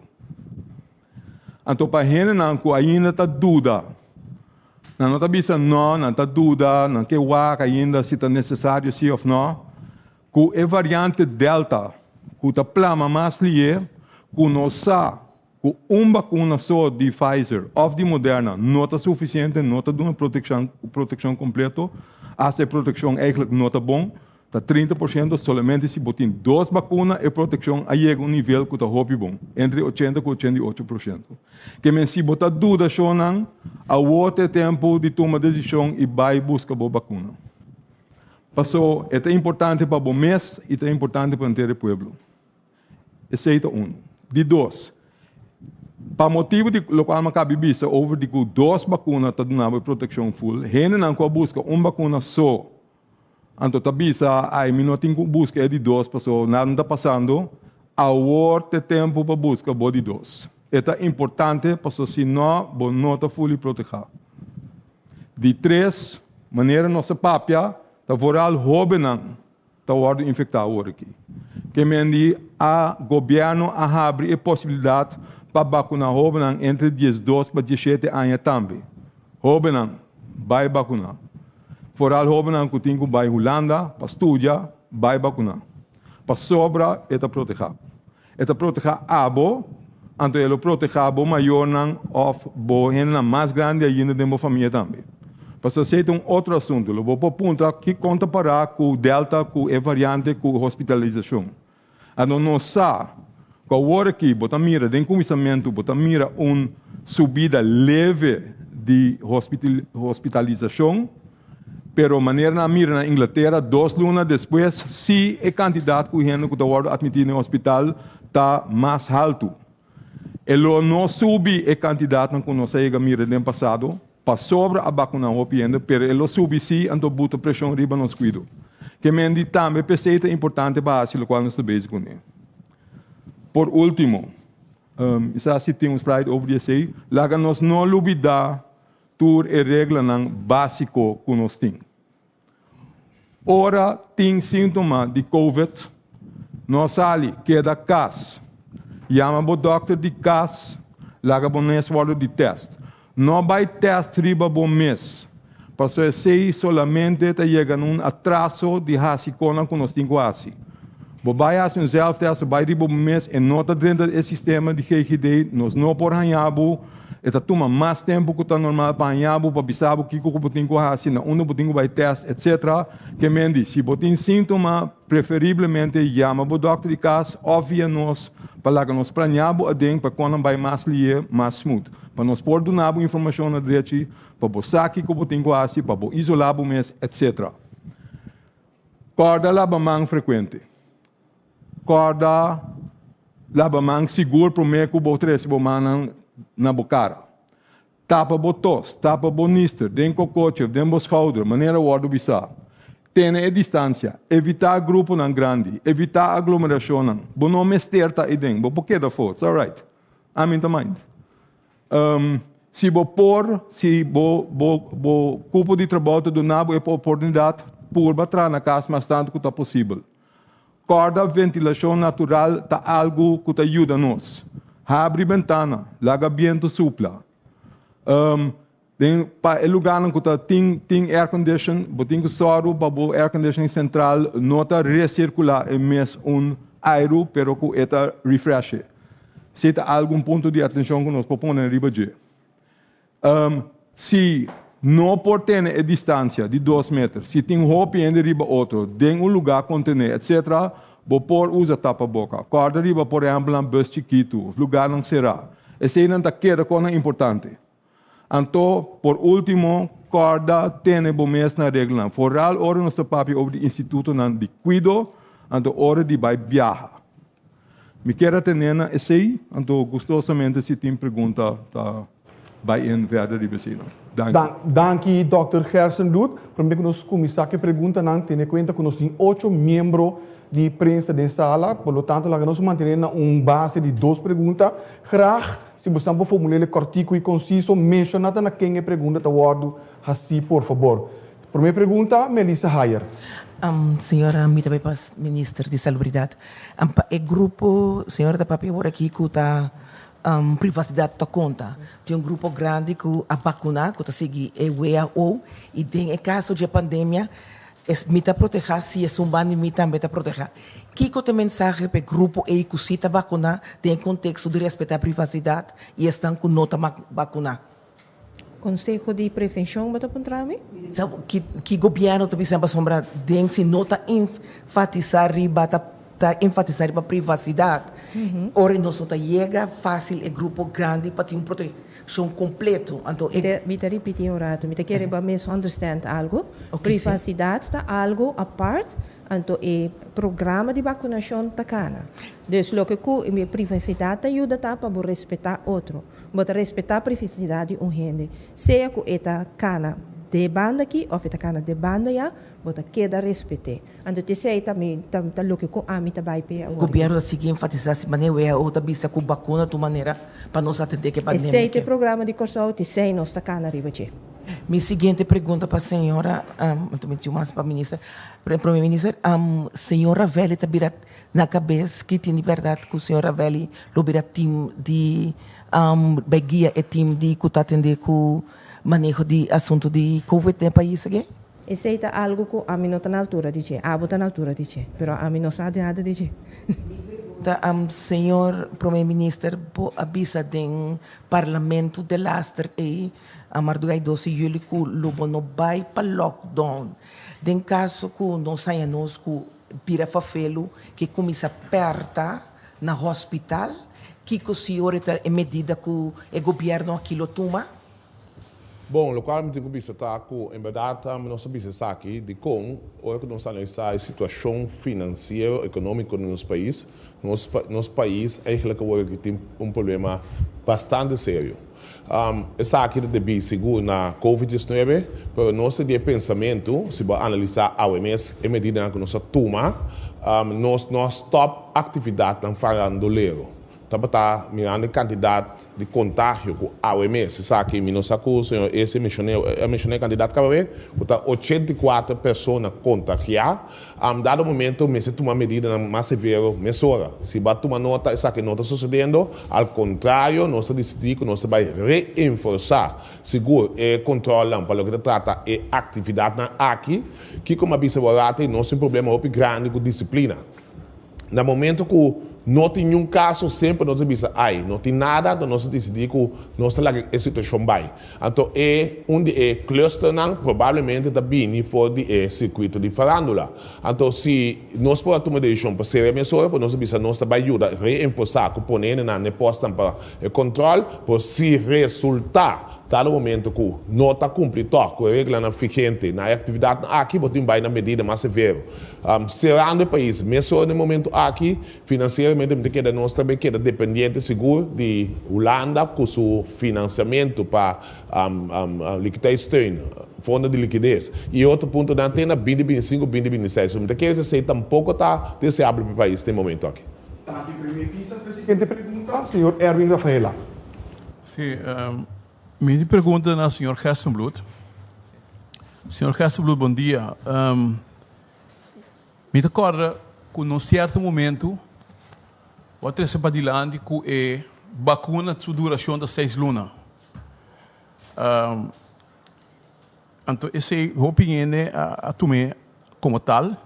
Então, para a gente que ainda está dúvida, não está bisa não está dúvida, não que ainda se está necessário sim ou não, que a variante Delta, que está plama mais lié, que nós sabemos que vacuna só de Pfizer ou de Moderna não está suficiente, não está dando proteção completa, essa proteção eigenlijk não está bom, está 30%, somente se botar 2 vacinas, a proteção aí chega nível que está bom, entre 80% e 88%. Que se botar dúvida, a outro tempo de tomar decisão e vai buscar a vacuna. Passou, é importante para o mês e é importante para o inteiro povo. Esse é um. De 2, para motivo de local cabe vista, over de 2 vacinas está dando proteção full, gente não busca vacuna só. Então, tá bisa, ai, não tem que buscar de 2, passou, nada está passando, a outro tempo para buscar de 2. É importante, passou, se não está fully protegido. De 3, maneira nossa papia, está voral jovenang, está ordem infectado aqui. Que me a governo abre a possibilidade para vacinar jovenang entre 12 para 17 anos também. Jovenang, vai vacinar. Voral jovenang que tem que vai Holanda, para estudar, vai vacinar. Para sobra, está protegido. Está protegido abo, então ele protegido maior ou gente mais grande ainda da família também. Para ser outro assunto, eu vou apontar que conta para com o Delta, com a variante, com a hospitalização. Então, nós sabemos que agora aqui, bota mira, de começamento, bota mira subida leve de hospitalização, pero maneira na mira na Inglaterra, 2 lunas depois, se o candidato que está admitido no hospital está mais alto. Ele não sube o candidato que nós chega mira no passado, para sobre a vacuna opienda, pero ele sube sim, então bota pressão riba nos cuido. Que me diz também, é importante para o qual nós estamos com ele. Por último, se tem slide over isso, laga nós não olvidar tur e regra básico que nós temos. Ora, tem sintoma de COVID, nós sali, queda casa, chama o doctor de casa, laga o neswado de teste. Não vai teste riba bom mês. Passou sei solamente está chegando atraso de hasicona que nós temos quase. Vai fazer self-test, vai riba bom mês e não está dentro do sistema de GGD, nós não por hanhabo, está toma mais tempo que está normal para hanhabo, para bisabo o que o tem que fazer, onde o tem que vai teste, etc. Que me diz, se você tem sintoma, preferivelmente chama o doctor de casa, ouvia nós, para que nós planhamos a dentro, para quando vai mais lier, mais smooth. Para nós pôr do nabo informação na direita, para você aqui que você tem que fazer, para você isolar o mês, etc. Corda lavamão frequente. Corda lavamão seguro para o mês que você recebe na bocara. Tapa botos, tapa bonister, den cocote, den boscouder, maneira o ordo bisa. Tenha a distância, evitar grupo não grande, evitar aglomeração não. Bo não mesterta e ding, bo porque da foto, alright. I'm in the mind. Se bo cupo de trabalho do nabo é oportunidade por bater na casa mais tanto que está possível. Corda ventilação natural tá algo que ajuda nós. Abre ventana, laga vento supla. Para o lugar em que tem air condition, botem que soro para o air conditioning central nota recircular em mês aero, pero que eta refresh. Se há algum ponto de atenção que nós propomos riba de. Se não por ter a distância de 2 metros, se tem roupa ainda riba outro, tem lugar contener, etc., vou por usa tapa-boca. Corda riba, por exemplo, um bus chiquito, lugar não será. Esse aí não está queda coisa importante. Então, por último, corda tem bom mês na regra. Foral, hora nós papi over o Instituto de Cuido, então hora de vai viajar. Me quero atender na esse, então gostosamente se tem pergunta, tá, vai em verder de vecino. Danke, Dr. Gersendoet. Primeiro que nós começar a pergunta, não tem conta que nós temos 8 membros de prensa da sala, por lo tanto, nós mantemos base de 2 perguntas. Graag, se você não formular cortico e conciso, menciona na quem pergunta tá word assim, por favor. Primeira pergunta, Melissa Hayer. Senhora Mitabepas, Ministra de Salubridade. O grupo, senhora da papi agora aqui que está privacidade da conta. Tem grupo grande que a vacuna, que está seguindo a WHO, e tem caso de pandemia, mita proteger se é bani mita meta proteger. Que tem mensagem para o grupo e que se está vacuna tem contexto de respeitar a privacidade e estão com nota vacuna. Conselho de Prevenção, bata puntrami? Que governo também sempre sombra tem se nota enfatizar a privacidade. Ora nós não chega fácil é grupo grande para ter proteção completo. Então me te repetir um rato, me te querer para mesmo understand algo. Privacidade está algo a parte. Então, o programa de vacinação está cana. Então, o que a privacidade ajuda para respeitar outro. Mas respeitar a privacidade de gente. Seja que está cana de banda aqui, ou está cana de banda já, mas queda respeite. Então, te sei também, o que a mim vai para o governo seguir enfatizar se maneira outra vista com vacuna de maneira para nós atender que pandemia. Sei que o programa de corso, te sei nós está cana arriba aqui. Minha seguinte pergunta para a senhora, também tinha mais para a ministra, para a ministra, senhora Velli está virada na cabeça que tem liberdade que a senhora Velli lo vira time de guia e time de que está atender com o manejo de assunto de Covid no país aqui? Esse é algo que a mim não está na altura de dizer, a está na altura de dizer, mas a mim não sabe nada de dizer. Senhor primeiro-ministro, avisa do parlamento de Lastre e a Mardugai 12 de julho que o não vai para lockdown. Em caso que não saia nós que pira fafelo que começa a apertar na hospital, que o senhor está em medida que o governo aquilo toma? Bom, localmente o bicho está com, em verdade, nós sabemos aqui de como hoje nós analisamos a situação financeira, econômica no nosso país. Nosso país eigenlijk tem problema bastante sério. Essa aqui deve seguro na Covid-19, mas nosso pensamento, se vai analisar a OMS, em medida que nós toma, nós top atividade não falando lero. Tá mirando a quantidade de contágio com a OMS, sabe que nós sacamos, esse mencionei candidato cada vez, que 84 pessoas contagiadas, dado momento, me se toma medida mais severa, mesura. Se vai tomar nota, isso que não está sucedendo, ao contrário, nós decidimos que nós vai reforçar, seguro, e controlando para o que trata de atividade aqui, que como a vice-versa, nós temos um problema muito grande com disciplina. No momento que não tem nenhum caso, sempre nós dizemos, não tem nada, então nós decidimos que nós temos a situação vai. Então, onde cluster provavelmente também for de circuito de farándola. Então, se nós podemos tomar decisão para ser emissora, nós precisamos nós também ajudar a reforçar, que poner na posta para controle, por se resultar Tá no momento que não está cumprindo com a regra vigente na atividade aqui, botem vai na medida mais severa. Serando o país, mesmo no momento aqui, financeiramente, nós também queda dependente seguro de Holanda com seu financiamento para liquidez externa, fundo de liquidez. E outro ponto da antena, 2025, 2026. Então, quer dizer, tampouco está desejável para o país no momento aqui. Aqui, primeiro piso, a seguinte pergunta, senhor Erwin Rafaela. Sim, minha pergunta é ao senhor Gerstenbloed. Senhor Gerstenbloed, bom dia. Me recorda que, num certo momento, outra se padilhando que é vacuna de duração de 6 lunas. Então, essa é a opinião a tomar como tal.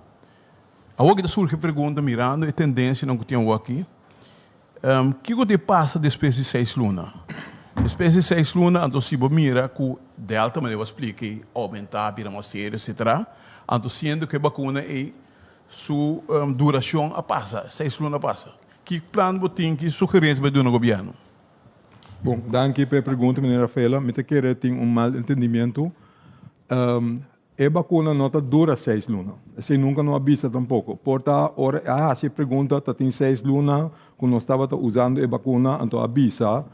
Agora surge a pergunta, mirando a tendência que temos aqui. O que passa depois de 6 lunas? Depois de 6 lunas, então, se você mira que de alta maneira eu expliquei, aumentar, virar uma série, etc. Então, sendo que a vacuna é sua duração a passa, 6 lunas passa. Que plano você tem, que sugerência vai dar no governo? Bom, danke pela pergunta, menina Rafaela. Me querer ter mal entendimento. A vacuna não dura 6 lunas. Você nunca não avisa tampouco. Porta, se pergunta, tem 6 lunas, quando nós estava usando a vacuna, então avisa.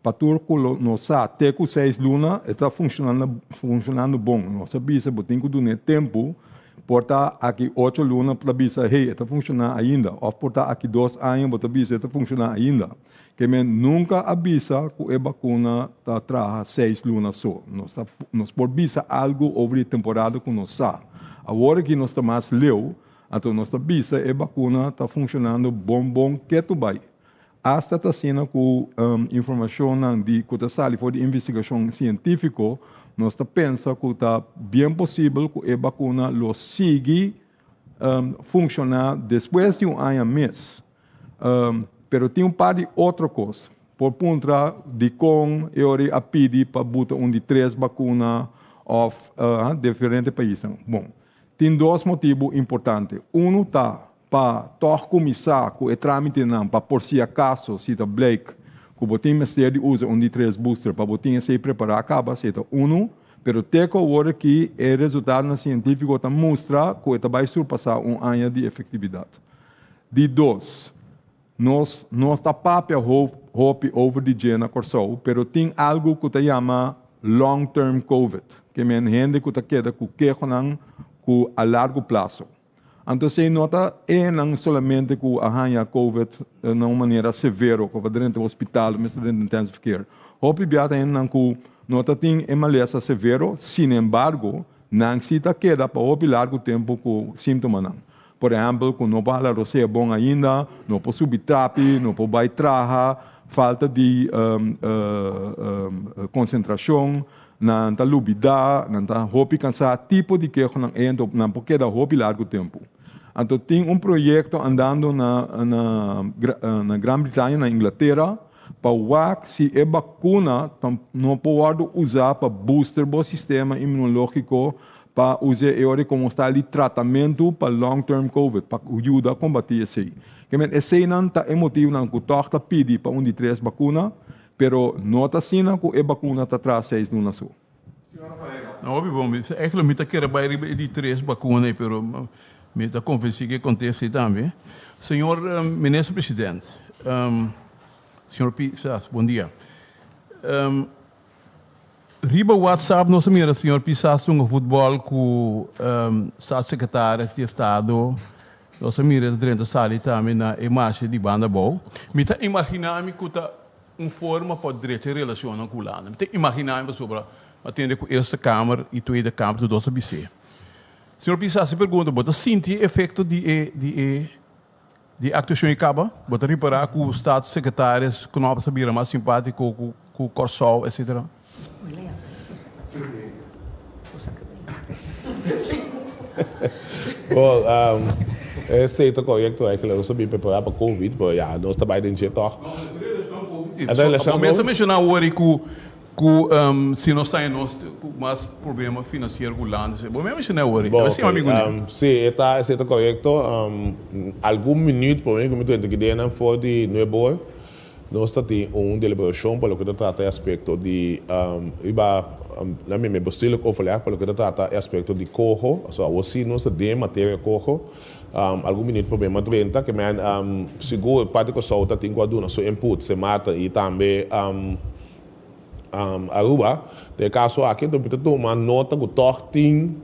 Para tudo que nós até com 6 lunas, está funcionando bom. Nós avisa, tem que dar tempo. Porta, aqui 8 lunas, para avisa, está funcionando ainda. Ou porta, aqui 2 anos, para avisa, está funcionando ainda. Que nunca avisa que a vacuna traz 6 lunas só. Nós podemos avisar algo sobre a temporada que nós sabemos. Agora que nós estamos mais leu, então nós avisa que a vacuna está funcionando bom, que tu vai. Hasta está sendo com informação de que está de investigação científica, nós pensa que está bem possível que a vacuna lo siga funcionar depois de ano mês. Pero tem par de outra coisa. Por conta de como eu a pedir para botar de 3 vacinas de diferentes países. Bom, tem 2 motivos importantes. Um está para começar com o trâmite para por si acaso, se está Blake, que o Ministério usa de 3 boosters para botar se preparar, acaba, se está pero até que agora que o resultado científico mostra que vai surpassar ano de efetividade. De 2, nós está papel hope over de gena corso, pero tem algo que se chama long-term COVID, que é gente que queda com a largo prazo. Então, se nota não somente que a COVID de uma maneira severa, que vai dentro do hospital, mas dentro do intensive care. Hope biata que nota tem maleza severo, sin embargo, não se queda para o largo tempo com sintomas. Por exemplo, quando não fala você é bom ainda, não pode subir trapi, não pode vai traja, falta de concentração, não está lubida, não está roupa cansada, tipo de que não pode quedar roupa largo tempo. Então, tem projeto andando na Grã-Bretanha, na Inglaterra, para ver se a vacuna não pode usar para booster o sistema imunológico para usar como está ali tratamento para long-term COVID, para ajudar a combater isso aí. Esse não está emotivo, não que toca pedir para de 3 vacinas, pero não está sendo que a vacuna está atrás 6 lunas só. Não, bom, é que me quer vai de 3 vacinas, pero me está convencido que acontece também. Senhor Ministro Presidente, senhor Pissas, bom dia. Riba WhatsApp, nós mira, senhor Pissas, um futebol com o secretário de Estado, nós mira dentro da sala também na imagem de banda boa. Me está imaginando que forma para direito de relação com o Holanda. Me está imaginando sobre atender com esta Câmara e toda a Câmara do BC. Senhor Pissas, se pergunta, você sente o efeito de actuação em Caba? Você reparar que o Estado secretário, que não sabia mais simpático com o Corsol, etc. Well, esse é correto, é que eu sabia preparar para Covid, mas já nós estamos dentro de todo. Começa a mencionar agora que se nós temos mais problema financeiro com o Holanda, vou mencionar agora. Sim, está correto. Algum minuto, por mim, como tu entendeu, foi de Neuboer. nós temos deliberação para o que trata aspecto de na minha bestilo overleg para o que trata aspecto de cojo, assim nós temos matéria cojo, algum minuto problema 30 que men seguro parte que só tem que aduna seu input se mata e também Aruba, de caso aqui então precisa tomar nota que tortin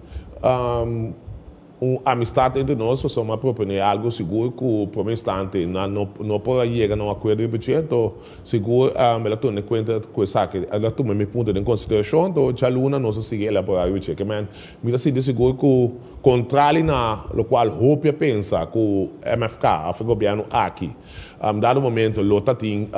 amistade entre nós, para uma proponer algo seguro que por um instante não pode chegar a um acordo de budget, então seguro ela toma conta com isso que ela toma me ponto em consideração, então já luna nós seguir elaborar o budget, que man me dá de seguro que controle na lo qual hope pensa que MFK, o governo aqui, dado momento lota tem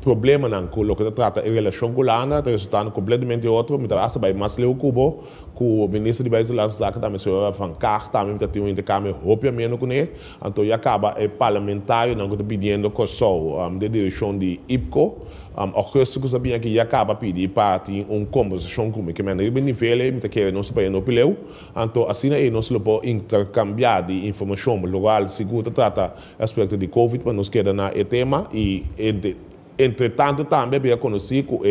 problema não com o que trata em relação com a Holanda, resultado completamente outro, me dá vai mais leu cubo que o ministro de Buitenlandse Zaken também se van Kaag também tem um intercâmbio obviamente com ele, então já acaba o parlamentário não está pedindo que só de direção de IPCO, agosto que sabia que já acaba pedir para ter uma conversação comigo que me nível me quer não se vai no pileu, então assim aí nós pode intercambiar de informação, local seguro trata aspecto de Covid para nos queda na tema e entretanto também bem conhecido o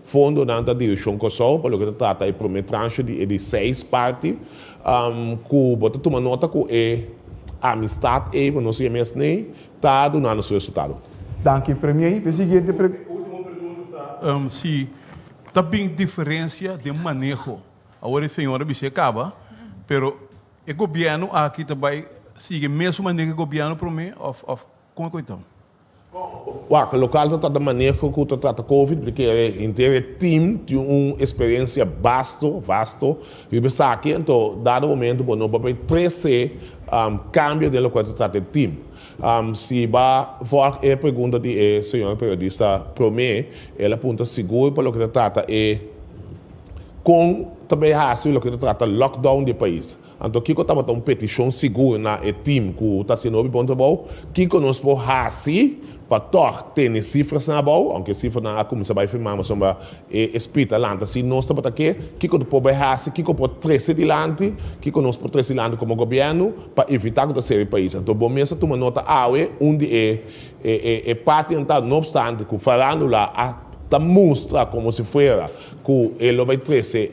fundo da direção Kosovo para o que trata a primeira tranche de 6 partes que bota tomar nota que a amistade é não se mesmo nem está dando seu resultado. Danke Premier. A seguinte se também diferença de manejo. Agora a senhora me acaba, pero o governo aqui também sigue mesmo manejo que o governo promete como é que então? O local trata manejo que trata Covid, porque o inteiro time tem uma experiência vasto, e pensa aqui, então, dado momento, não vai 13 cambio de lo que trata o time. Se vai for a pergunta de senhor periodista Promé, ela aponta seguro para o que trata com também o que trata lockdown do país. Então, Kiko estava uma petição segura na time que está sendo bom, Kiko nos pode fazer para ter cifras na boa, aunque cifras na como se vai filmar, mas são espírita lá, se nós estamos aqui, Kiko pode fazer, Kiko pode trazer dilante, Kiko nos pode trazer dilante como governo para evitar que seja o país. Então, bom mesmo toma nota onde é parte então, não obstante que falando lá, mostra como se fosse que ele vai trazer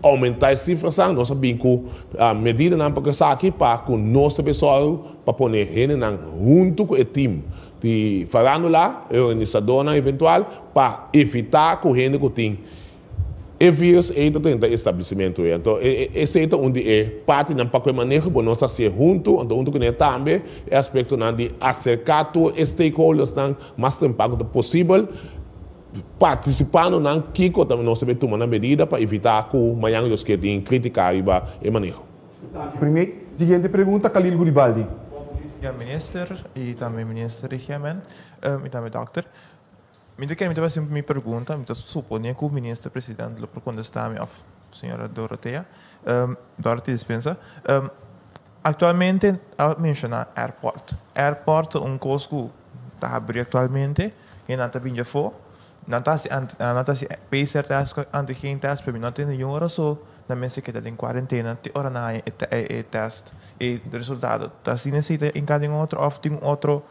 aumentar as cifras, nós sabemos que a medida não pode ser aqui para que nosso pessoal para pôr ele junto com o time de falando lá, organizadora eventual, para evitar que o gente que tem o vírus entre o estabelecimento. Então, esse é onde é parte do pacote de manejo, para nós ser junto, então junto com ele também, é aspecto de acercar todos os stakeholders mais tempo possível, participando na Kiko também nós sabemos tomar na medida para evitar que amanhã os que têm criticar o manejo. Primeiro, seguinte pergunta, Khalil Guribaldi. Ja, minister e também ministro Richaman e também doctor. Me quero me fazer uma pergunta, me suponho que o ministro presidente lo contestar a senhora Dorotea, Dorotea dispensa. Atualmente, a mencionar airport coisa que está abrindo atualmente, que não está bem fora. Não está se PCR test antigen test para mim não tem nenhuma hora só na minha se queda em quarentena hora na test e o resultado tá se necessita em cada outro ou tem outro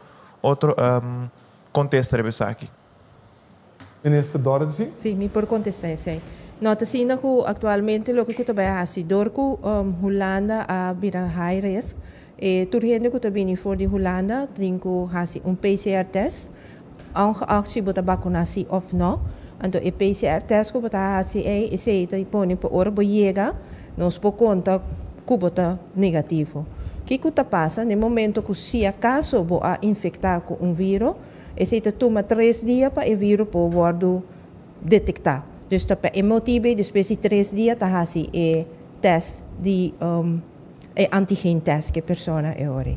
contexto para aqui. Minister Dorothy? Sim, me por contestar sim. Nota sim que atualmente o que também há se dor que Holanda a vira high risk e turgente que também for de Holanda tem que há PCR test ongeacht je moet vaccinatie of no, então o PCR test que bota assim é esse aí põe para hora boiega, nós por conta que bota negativo. Que tá passa no momento que se acaso vou a infectar com vírus, esse aí toma 3 dias para o vírus poder detectar. Dus tá para motivo depois de 3 dias tá assim é test de antigen test que a pessoa é hora.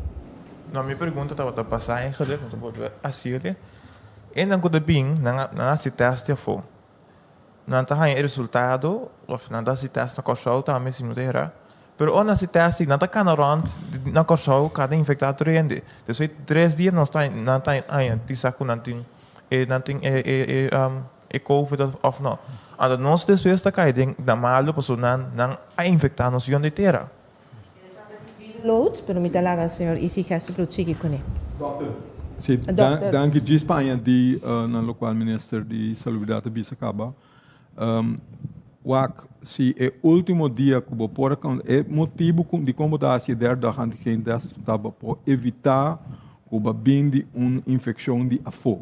Não me pergunta tá passar em gelukkig, não pode assim e não quando bem não se testa for não tá aí resultado ou não se testa com show também se não terá pero ou não se testa não tá canarant na com show cada infectado rende depois 3 dias não está aí tisaco não tem COVID of não anda nós depois está caindo na malo pessoa não a infectar nos onde terá load pero me dá lá senhor e se quer se proteger com ele Doctor, Sim, dank je Espanha na local minister de Salubridade Bisacaba. Se é o último dia que por é motivo de comodação der da gente estava por evitar que binde uma infecção de afo,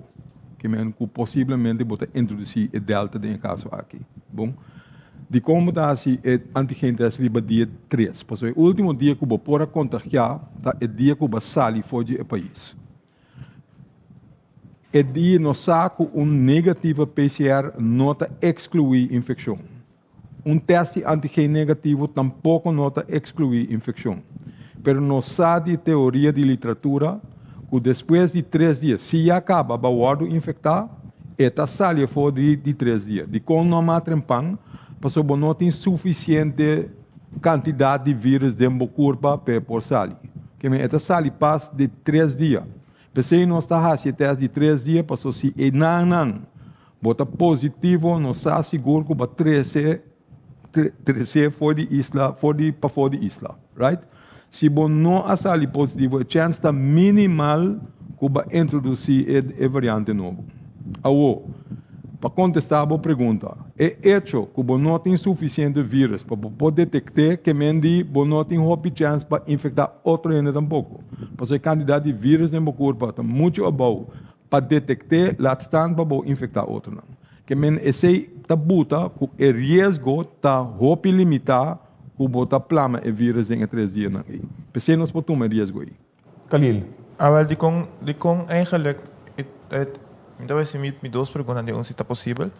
que possivelmente pode introduzir o delta de caso aqui. Bom, de comodação é antigente é riba dia 3, porque o último dia que por contagiar é dia que sali fora do país. É dia no saco negativa PCR nota excluir infecção. Teste antigênio negativo tampouco nota excluir infecção. Pero não sabe teoria de literatura que depois de 3 dias, se acaba o infectar, esta sai fora de 3 dias. De como não há trempang, porque não tem suficiente quantidade de vírus dentro da curva para por sair. Que esta sai passa de 3 dias. Se não está fazendo teste de 3 dias, passou se não bota positivo, não está seguro que vai 13 fora de isla, para fora de isla, right? Se você não está positivo, a chance está minimal que vai introduzir a variante nova. Agora, para contestar a pergunta, é hecho que você não tem suficiente vírus para poder detectar que você não tem chance para infectar outro ainda tampouco. Porque a quantidade de vírus na corpo está muito abaixo para detectar, lá está para infectar outro não. Que esse tabuta que o risco está hopi limitar que bota plama e vírus em 3 dias não aí. Porque nós podemos tomar risco aí. Khalil. Wel, die kon eigenlijk, dat was mijn 2 perguntas de se está possível.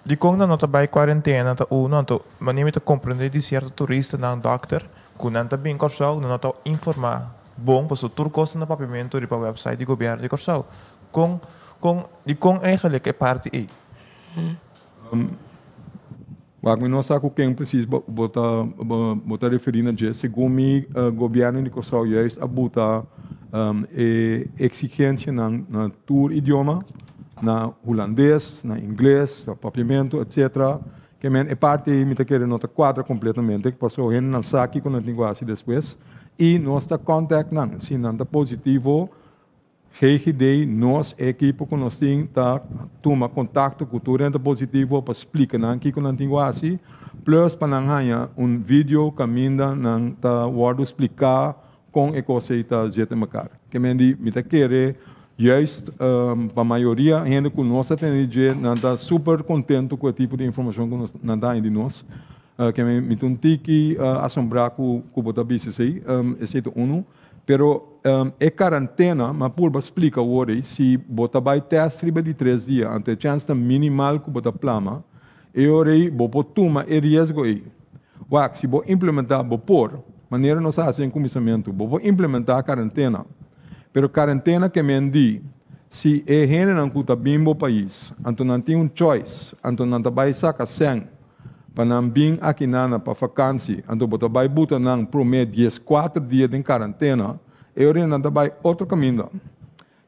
Die kon dan not bij quarantena, ta uno, to wanneer je te compreender die certo turista na dokter, kunan ta bem Corsau, não ta informar bom, para o turcos na papamento de para website do governo de Corsau. Die kon eigenlijk é parte aí. Mas não sabe quem precisa botar referir na dia. Segundo o governo de Corsau juist abuta exigência na tour idioma, na holandês, na inglês, na papiamento, etc. Que é parte me tá querendo nota 4 completamente, que passou em não sabe com a linguagem depois e nós está contact não, se não está positivo. GGD, nós, equipe que nós temos, toma contato com o turente positivo para explicar aqui com a linguagem, plus para ganhar vídeo que ainda não está explicar com a coisa que está jeito que me está querendo, juist para a maioria, gente que nós temos, não está super contente com o tipo de informação que nós não dá de nós, que me tem que assombrar com o BCC, exceto pero quarantena, mas por explica agora, se bota vai teste de 3 dias, ante a chance minimal que bota plama, e ora bo toma e risco aí. Se bo implementar maneira nós fazemos em começamento, bo implementar a quarentena, pero quarentena que mendi, se é gente não cuta bem no país, então não tem choice, então não vai sacar sem, para não vir aqui para vacância, então bota vai botar não prometo 14 dias de quarentena, e ora não vai outro caminho.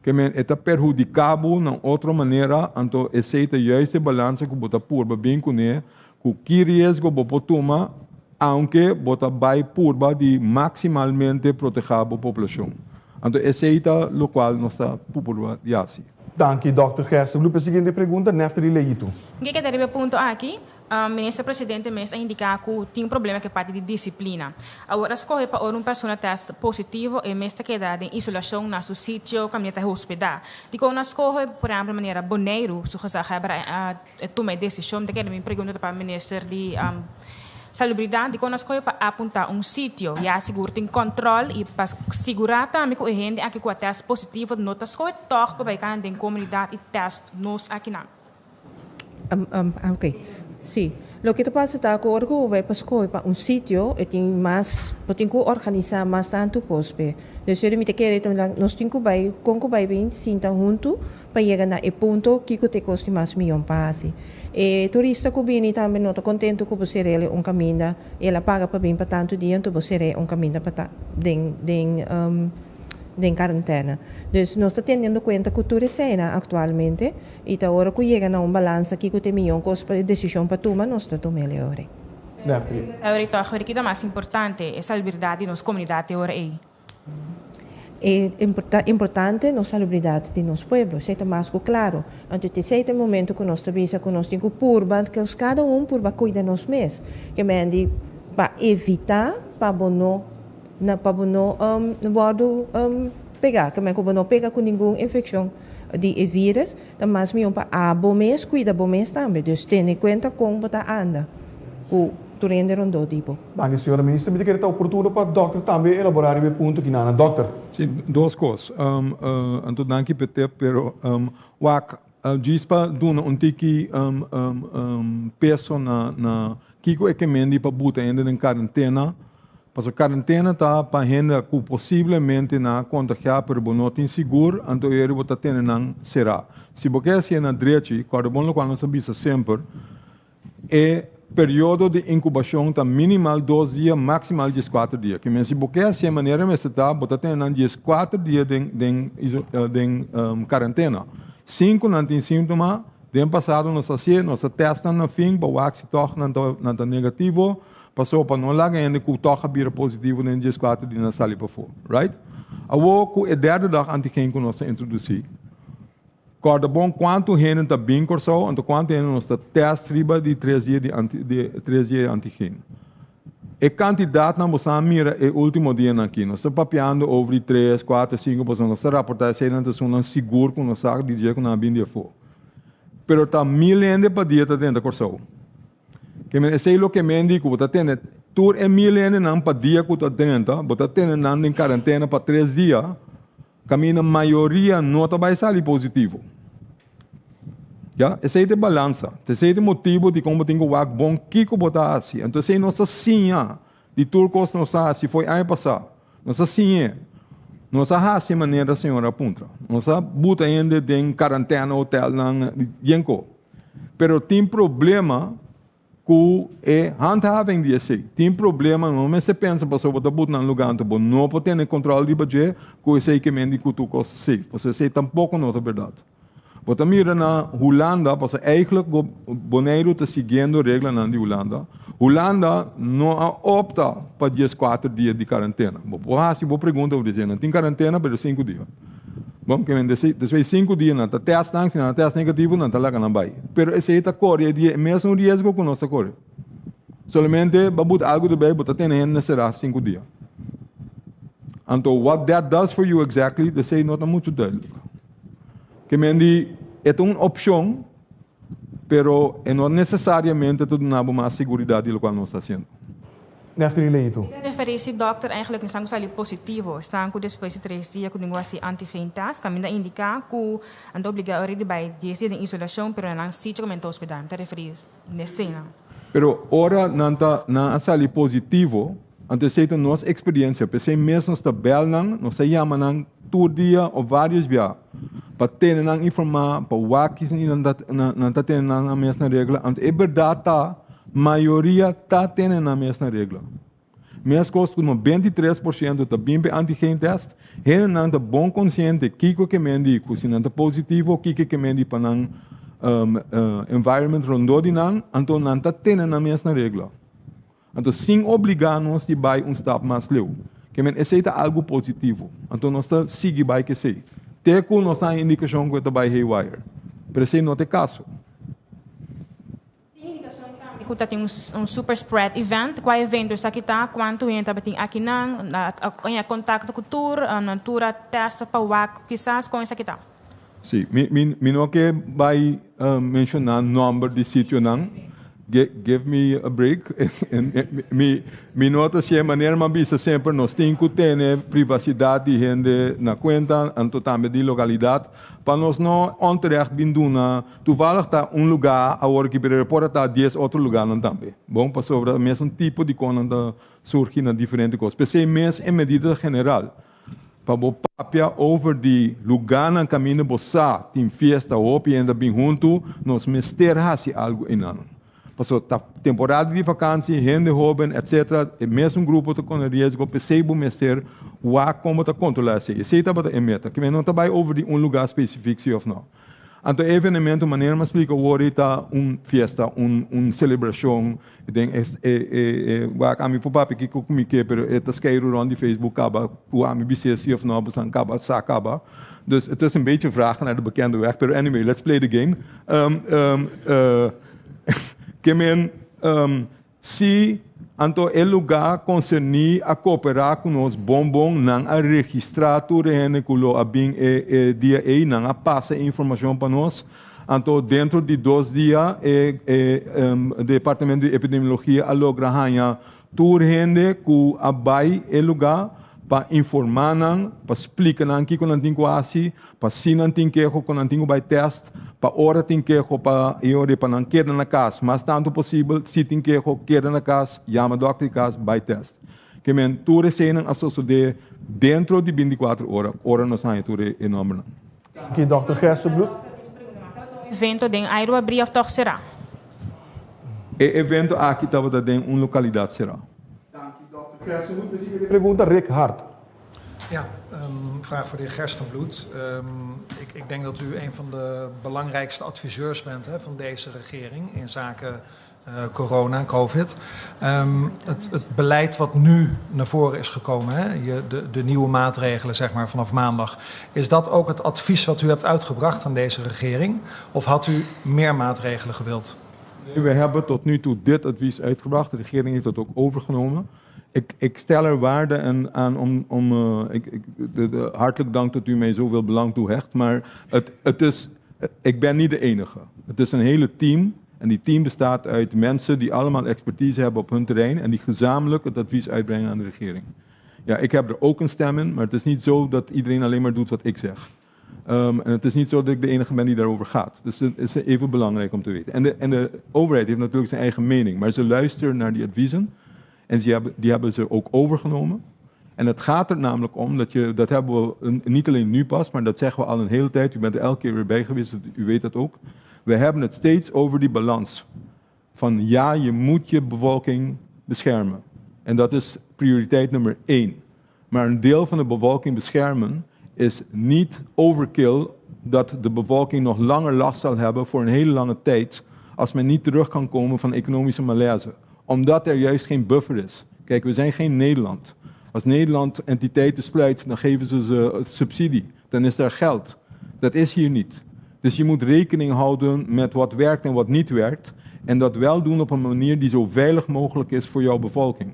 Que está perjudicado de outra maneira, então aceita esse balanço que bota por bem com ele, que risco bota tomar, aunque bota vai por de maximalmente proteger a população. Então aceita o qual nós está por de assim. Dank je, Dr. Gersten. A seguinte pergunta, Neftali Leito. Eu queria ponto aqui. O ministro presidente mesmo indicar que tem problema que parte de disciplina. Agora escolhe para uma pessoa teste positivo e mesmo quedar em isolação na seu sítio, caminhar até hospital. De quando escolhe, por exemplo, maneira boneiro, se você quer tomar decisão, de que me pergunta para o ministro de Salubridade, de quando escolhe para apontar sítio, e assegura tem controle e para segurar também que a gente aqui com a teste positivo, não está escolhe toque para vai em comunidade e teste nos aqui não. Ok. Sim. O que passa é que o vai para escolher para sítio e tem mais, tem que organizar mais tanto cospe. Então, eu me quero nós temos que vai bem sentar junto para chegar na ponto que te custa mais milhão passe. E turista que vem também não está contente que você ele caminho, ela paga para bem para tanto dia, então você caminho para de quarentena. Dus nós estamos tendo conta que tudo é atualmente e tá hora que chega na balança que tem milhão coisa para decisão para tomar, nós está tomando agora. Agora que é mais importante é a salubridade nas comunidades agora aí. é importante a salubridade de nosso povo, seja mais claro. Então, tem momento que nós trabalhamos com nós temos purba, que cada por cuida de nós mesmos, que me para evitar para não pegar, que não pega com nenhuma infecção de vírus, mas me para bom mês cuida bom mês também, dus tem em conta como está anda, o durante rondo tipo. Bem, senhora ministra, me queria estar oportuno para o doutor também elaborar o ponto que não, doutor. Sim, duas coisas. Então, danke PT, pero wak gispa duna tiki peso na kiko ekemendi para buta ainda em quarentena. Mas a quarentena está para gente que possivelmente na contagiar, pero não tem seguro, então ele bota tendo não será. Se você assim na direita, quando bom lo qual nós sabemos sempre, é período de incubação está minimal 2 dias, maximal 14 dias. Que se você assim maneira me está bota tendo 14 dias de quarentena. 5 não tem sintoma, den passado nós testamos no fim, para o se torna não negativo. Passou para não lá ainda que o toque vira positivo nem 14 dias na sala para fora, right? Agora, é derde dag antigeen que nós introduzir. Corda bom quanto gente está bem corso, então quanto gente nós está teste riba de 3 dias de antigeen. A quantidade na moça mira é o último dia aqui. Nós estamos papeando over 3, 4, 5 pessoas. Nós estamos raportando se não está seguro que nós sabe de dia que não bem dia for. Pero está 1000 gente para dia está dentro corso. Que me sei lo que me indico, você tem tur é 1000 gente não para dia que você tem, você tem não em quarentena para 3 dias, caminha a maioria não vai sair positivo. Já, esse é o balança, esse é o motivo de como tem que o bom que você assim. Então se nossa sinha de turcos nossa assim foi ano passado, nossa sinha, nossa raça maneira senhora apunta, nossa buta ainda em quarentena hotel não yenko, pero tem problema que é handhaving desse. Tem problema, não me se pensa para sobre botar num lugar, então não pode ter controle de budget, que esse que me indica tu costa safe. Você sei tampouco não é verdade. Bota mira na Holanda, porque eigenlijk o Bonaire está seguindo a regra na Holanda. Holanda não opta para 14 dias de quarentena. Se você pergunta, eu dizer, não tem quarentena para 5 dias. Bom, que depois 5 dias não está testando, se não está teste negativo, não está lá não vai. Pero esse está corre, é mesmo um risco que nós corre. Somente babut algo de bem, botar tendo será 5 dias. Então, what that does for you exactly, they say não é muito dele. Que me diz, é uma opção, pero não necessariamente tudo na mais segurança do qual nós está fazendo. Nesta eleito. Referência doctor eigenlijk não sali positivo, está com depois de 3 dias com linguagem anti-feintas, caminha indicar que ando obrigatório de vai 10 dias de isolação, pero não sítio como em hospital, está referido nessa cena. Pero ora não sali positivo, antecede nossa experiência, pensei mesmo está bel nós chama nang todo dia ou vários dias, para ter nang informar, para o que não está tendo a mesma regra, é verdade tá maioria está tendo a mesma regra. Minhas costas, como 23% está bem para antigen test, ele não está bom consciente que me indica, se não está positivo, que me indica para environment rondo de não, então não está tendo a mesma regra. Então, sem obrigar-nos de vai step mais leu. Que esse é algo positivo. Então, nós está seguir vai que sei. Teco nós está indicação que está vai haywire. Mas esse não é caso. Que tem super spread event, qual evento isso aqui tá, quanto gente tem aqui não, em contato com o tour, na tour testa para o quizás com isso aqui tá. Sim, não que vai mencionar número de sítio não. Give me a break. Me nota se a maneira mas bisa sempre nós temos que ter privacidade de gente na conta, então também de localidade, para nós não onterecht binduna, toevallig tá lugar, agora que pode estar 10 outro lugar não também. Bom, para sobre o mesmo tipo de coisa da surgir na diferente coisas. Pensei mesmo em medida geral. Para o papia over de lugar na caminho bossa, tem festa ou ainda bem junto, nós mesterhasi algo inano. Passou temporada de vacância, gente jovem, etc. O mesmo grupo com risco, percebo mester como está controlar isso. Esse é a meta, que não está over de lugar específico, se ou não. Anto evenemento, maneira mais explica, ahorita fiesta, celebração. Eu denk, waar aan mijn papa ik ook mee keer, het is keer rond die Facebook kaba, hoe aan mijn BCS of nou besan kaba, sakaba. Dus het is een beetje vragen naar de bekende weg. Maar anyway, let's play the game. Kemen, si anto el lugar concerni a cooperar com nos bombom nang a registratura hene kulo abing dia nang a passa informação para nós. Anto dentro de 2 dias o departamento de epidemiologia alogra hanha tour hende ku abai el lugar para informar nang, para explicar nang que quando tinha quase, para sinan tinha que quando tinha vai teste, para hora tinha que para eu para não quedar na casa, mas tanto possível se tinha que quedar na casa, chama dokter casa vai teste. Que men tour cena associado dentro de 24 horas, hora nós hanha tour enorme. Aqui Dr. Gerstenbloed. Evento den Airo abrir of toch será? Evento aqui estava da localidade será. Pergunta Rick Hart. Ja, vraag voor de heer Gerstenbloed. Ik denk dat u een van de belangrijkste adviseurs bent van deze regering in zaken corona, COVID. Het beleid wat nu naar voren is gekomen, de nieuwe maatregelen zeg maar vanaf maandag. Is dat ook het advies wat u hebt uitgebracht aan deze regering? Of had u meer maatregelen gewild? We hebben tot nu toe dit advies uitgebracht. De regering heeft dat ook overgenomen. Ik stel er waarde aan hartelijk dank dat u mij zoveel belang toehecht. Maar ik ben niet de enige. Het is een hele team. En die team bestaat uit mensen die allemaal expertise hebben op hun terrein. En die gezamenlijk het advies uitbrengen aan de regering. Ja, ik heb er ook een stem in. Maar het is niet zo dat iedereen alleen maar doet wat ik zeg. En het is niet zo dat ik de enige ben die daarover gaat. Dus het is even belangrijk om te weten. En de overheid heeft natuurlijk zijn eigen mening. Maar ze luisteren naar die adviezen. En die hebben ze ook overgenomen. En het gaat er namelijk om, dat hebben we niet alleen nu pas, maar dat zeggen we al een hele tijd. U bent er elke keer weer bij geweest, u weet dat ook. We hebben het steeds over die balans. Van ja, je moet je bevolking beschermen. En dat is prioriteit nummer 1. Maar een deel van de bevolking beschermen is niet overkill dat de bevolking nog langer last zal hebben voor een hele lange tijd als men niet terug kan komen van economische malaise. Omdat er juist geen buffer is. Kijk, we zijn geen Nederland. Als Nederland entiteiten sluit, dan geven ze subsidie. Dan is er geld. Dat is hier niet. Dus je moet rekening houden met wat werkt en wat niet werkt. En dat wel doen op een manier die zo veilig mogelijk is voor jouw bevolking.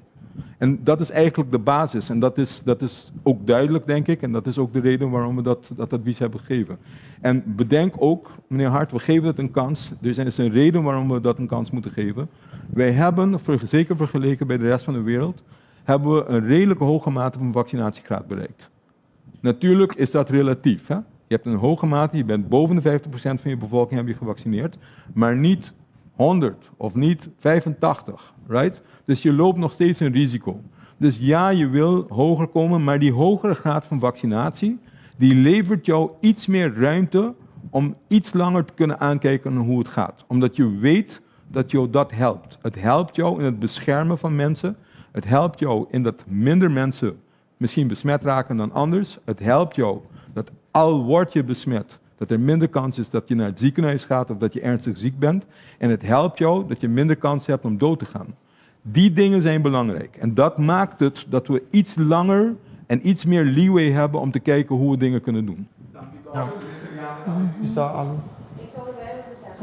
En dat is eigenlijk de basis. En dat is ook duidelijk, denk ik. En dat is ook de reden waarom we dat advies hebben gegeven. En bedenk ook, meneer Hart, we geven het een kans. Er is een reden waarom we dat een kans moeten geven. Wij hebben, zeker vergeleken bij de rest van de wereld, hebben we een redelijk hoge mate van vaccinatiegraad bereikt. Natuurlijk is dat relatief. Hè? Je hebt een hoge mate, je bent boven de 50% van je bevolking heb je gevaccineerd, maar niet 100 of niet 85, right? Dus je loopt nog steeds een risico. Dus ja, je wil hoger komen, maar die hogere graad van vaccinatie, die levert jou iets meer ruimte om iets langer te kunnen aankijken naar hoe het gaat. Omdat je weet dat jou dat helpt. Het helpt jou in het beschermen van mensen. Het helpt jou in dat minder mensen misschien besmet raken dan anders. Het helpt jou dat al word je besmet, dat er minder kans is dat je naar het ziekenhuis gaat of dat je ernstig ziek bent. En het helpt jou dat je minder kans hebt om dood te gaan. Die dingen zijn belangrijk. En dat maakt het dat we iets langer en iets meer leeway hebben om te kijken hoe we dingen kunnen doen. Is dat al?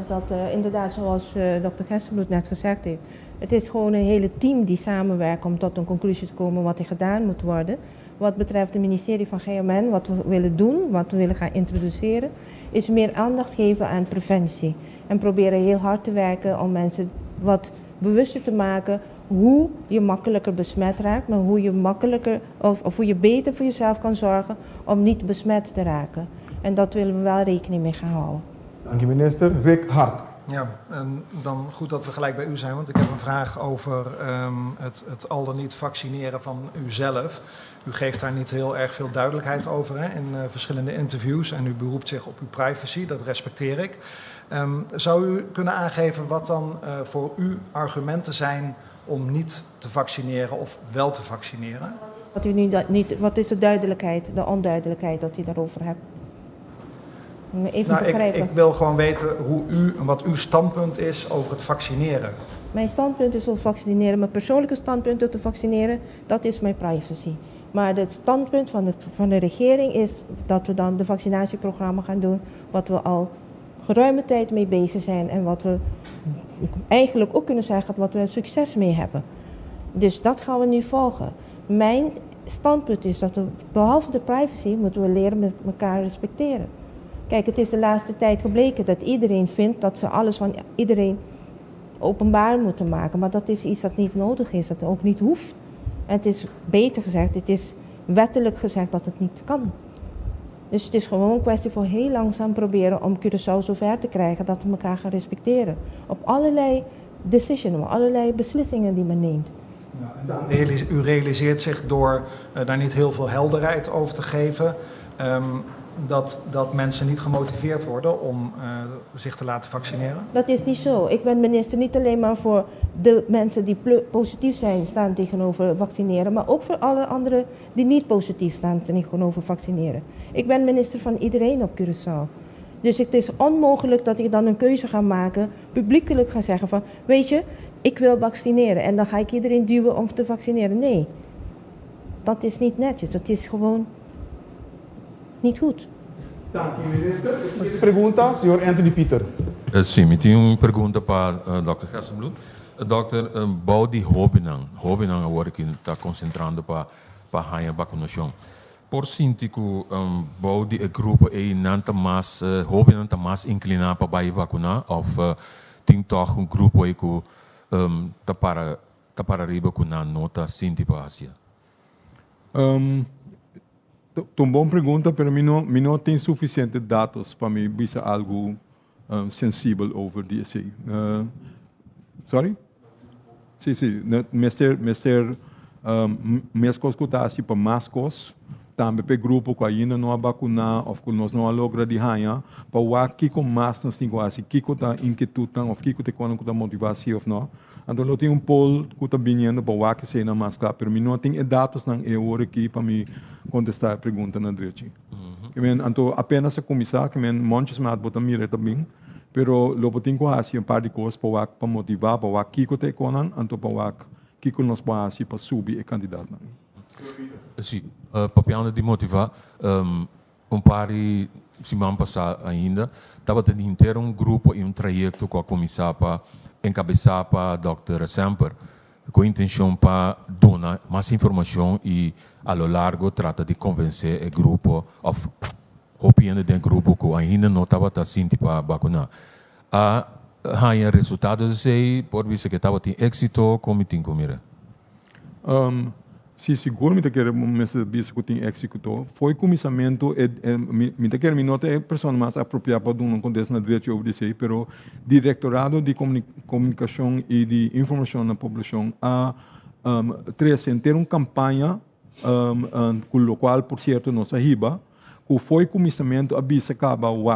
Dat inderdaad, zoals dokter Gerstenbloed net gezegd heeft, het is gewoon een hele team die samenwerkt om tot een conclusie te komen wat er gedaan moet worden. Wat betreft het ministerie van GMN, wat we willen doen, wat we willen gaan introduceren, is meer aandacht geven aan preventie. En proberen heel hard te werken om mensen wat bewuster te maken hoe je makkelijker besmet raakt, maar hoe je makkelijker of hoe je beter voor jezelf kan zorgen om niet besmet te raken. En dat willen we wel rekening mee gaan houden. Dank je minister. Rick Hart. Ja, en dan goed dat we gelijk bij u zijn, want ik heb een vraag over het al dan niet vaccineren van uzelf. U geeft daar niet heel erg veel duidelijkheid over in verschillende interviews en u beroept zich op uw privacy, dat respecteer ik. Zou u kunnen aangeven wat dan voor u argumenten zijn om niet te vaccineren of wel te vaccineren? Wat is de duidelijkheid, de onduidelijkheid dat u daarover hebt? Even begrijpen. Ik wil gewoon weten wat uw standpunt is over het vaccineren. Mijn standpunt is over vaccineren. Mijn persoonlijke standpunt over vaccineren, dat is mijn privacy. Maar het standpunt van de regering is dat we dan de vaccinatieprogramma gaan doen, wat we al geruime tijd mee bezig zijn en wat we eigenlijk ook kunnen zeggen wat we succes mee hebben. Dus dat gaan we nu volgen. Mijn standpunt is dat we, behalve de privacy, moeten we leren met elkaar respecteren. Kijk, het is de laatste tijd gebleken dat iedereen vindt dat ze alles van iedereen openbaar moeten maken. Maar dat is iets dat niet nodig is, dat ook niet hoeft. En het is beter gezegd, het is wettelijk gezegd dat het niet kan. Dus het is gewoon een kwestie van heel langzaam proberen om Curaçao zover te krijgen dat we elkaar gaan respecteren. Op allerlei decisions, op allerlei beslissingen die men neemt. U realiseert zich door daar niet heel veel helderheid over te geven, dat mensen niet gemotiveerd worden om zich te laten vaccineren? Dat is niet zo. Ik ben minister niet alleen maar voor de mensen die positief zijn, staan tegenover vaccineren, maar ook voor alle anderen die niet positief staan tegenover vaccineren. Ik ben minister van iedereen op Curaçao. Dus het is onmogelijk dat ik dan een keuze ga maken, publiekelijk ga zeggen van, weet je, ik wil vaccineren en dan ga ik iedereen duwen om te vaccineren. Nee, dat is niet netjes. Dat is gewoon niet goed. Dank u, minister. Pergunta, senhor Anthony Peter. Sim, eu tenho uma pergunta para Dr. Gerstenbloem. Dr. Bouw die Hobinang agora que está concentrando para a vacinação. Por sintico, Bouw die grupo e nanta mais, Hobinang tá mais inclinado para vai vacinar, of tem toch um grupo aí que tá para riba com na nota sinti para Ásia. Uma boa pergunta, mas não tem suficientes dados para me dizer algo sensível over DSA. Sorry? Sim. Mes consultações para mascos, também para grupo que ainda não vacinar, ou que nós não logra de ganhar, para o que com mais nós temos assim, que está inquietude, ou que tem quando está motivação ou não. Então, eu tenho poll que está vindo para o que seja na máscara, mas não tem dados não é hora aqui para me contestar a pergunta na direita. Então, apenas a começar, que montes mais botar mira também, pero lo tenho que um par de coisas para motivar, para o que tem quando, então para o que nós podemos para subir o candidato. Sim, para de motivar, par de semana passada ainda, estava tendo ter grupo e trajeto com a começar para encabeçar para Dr. Semper, com a intenção para dar mais informação e, a lo largo, trata de convencer o grupo, ou opinião do grupo que ainda não estava sentindo para vacinar. Há resultados aí, por visto que estava tendo êxito, como tem comido? Sim, seguramente que mas visto que tem êxito, foi começamento me quer me nota é pessoa mais apropriada para um contexto na direita over DC, pero Directorado de Comunicação e de Informação na População a ter uma campanha com o qual, por certo, nós arriba, que foi começamento a bisa acaba o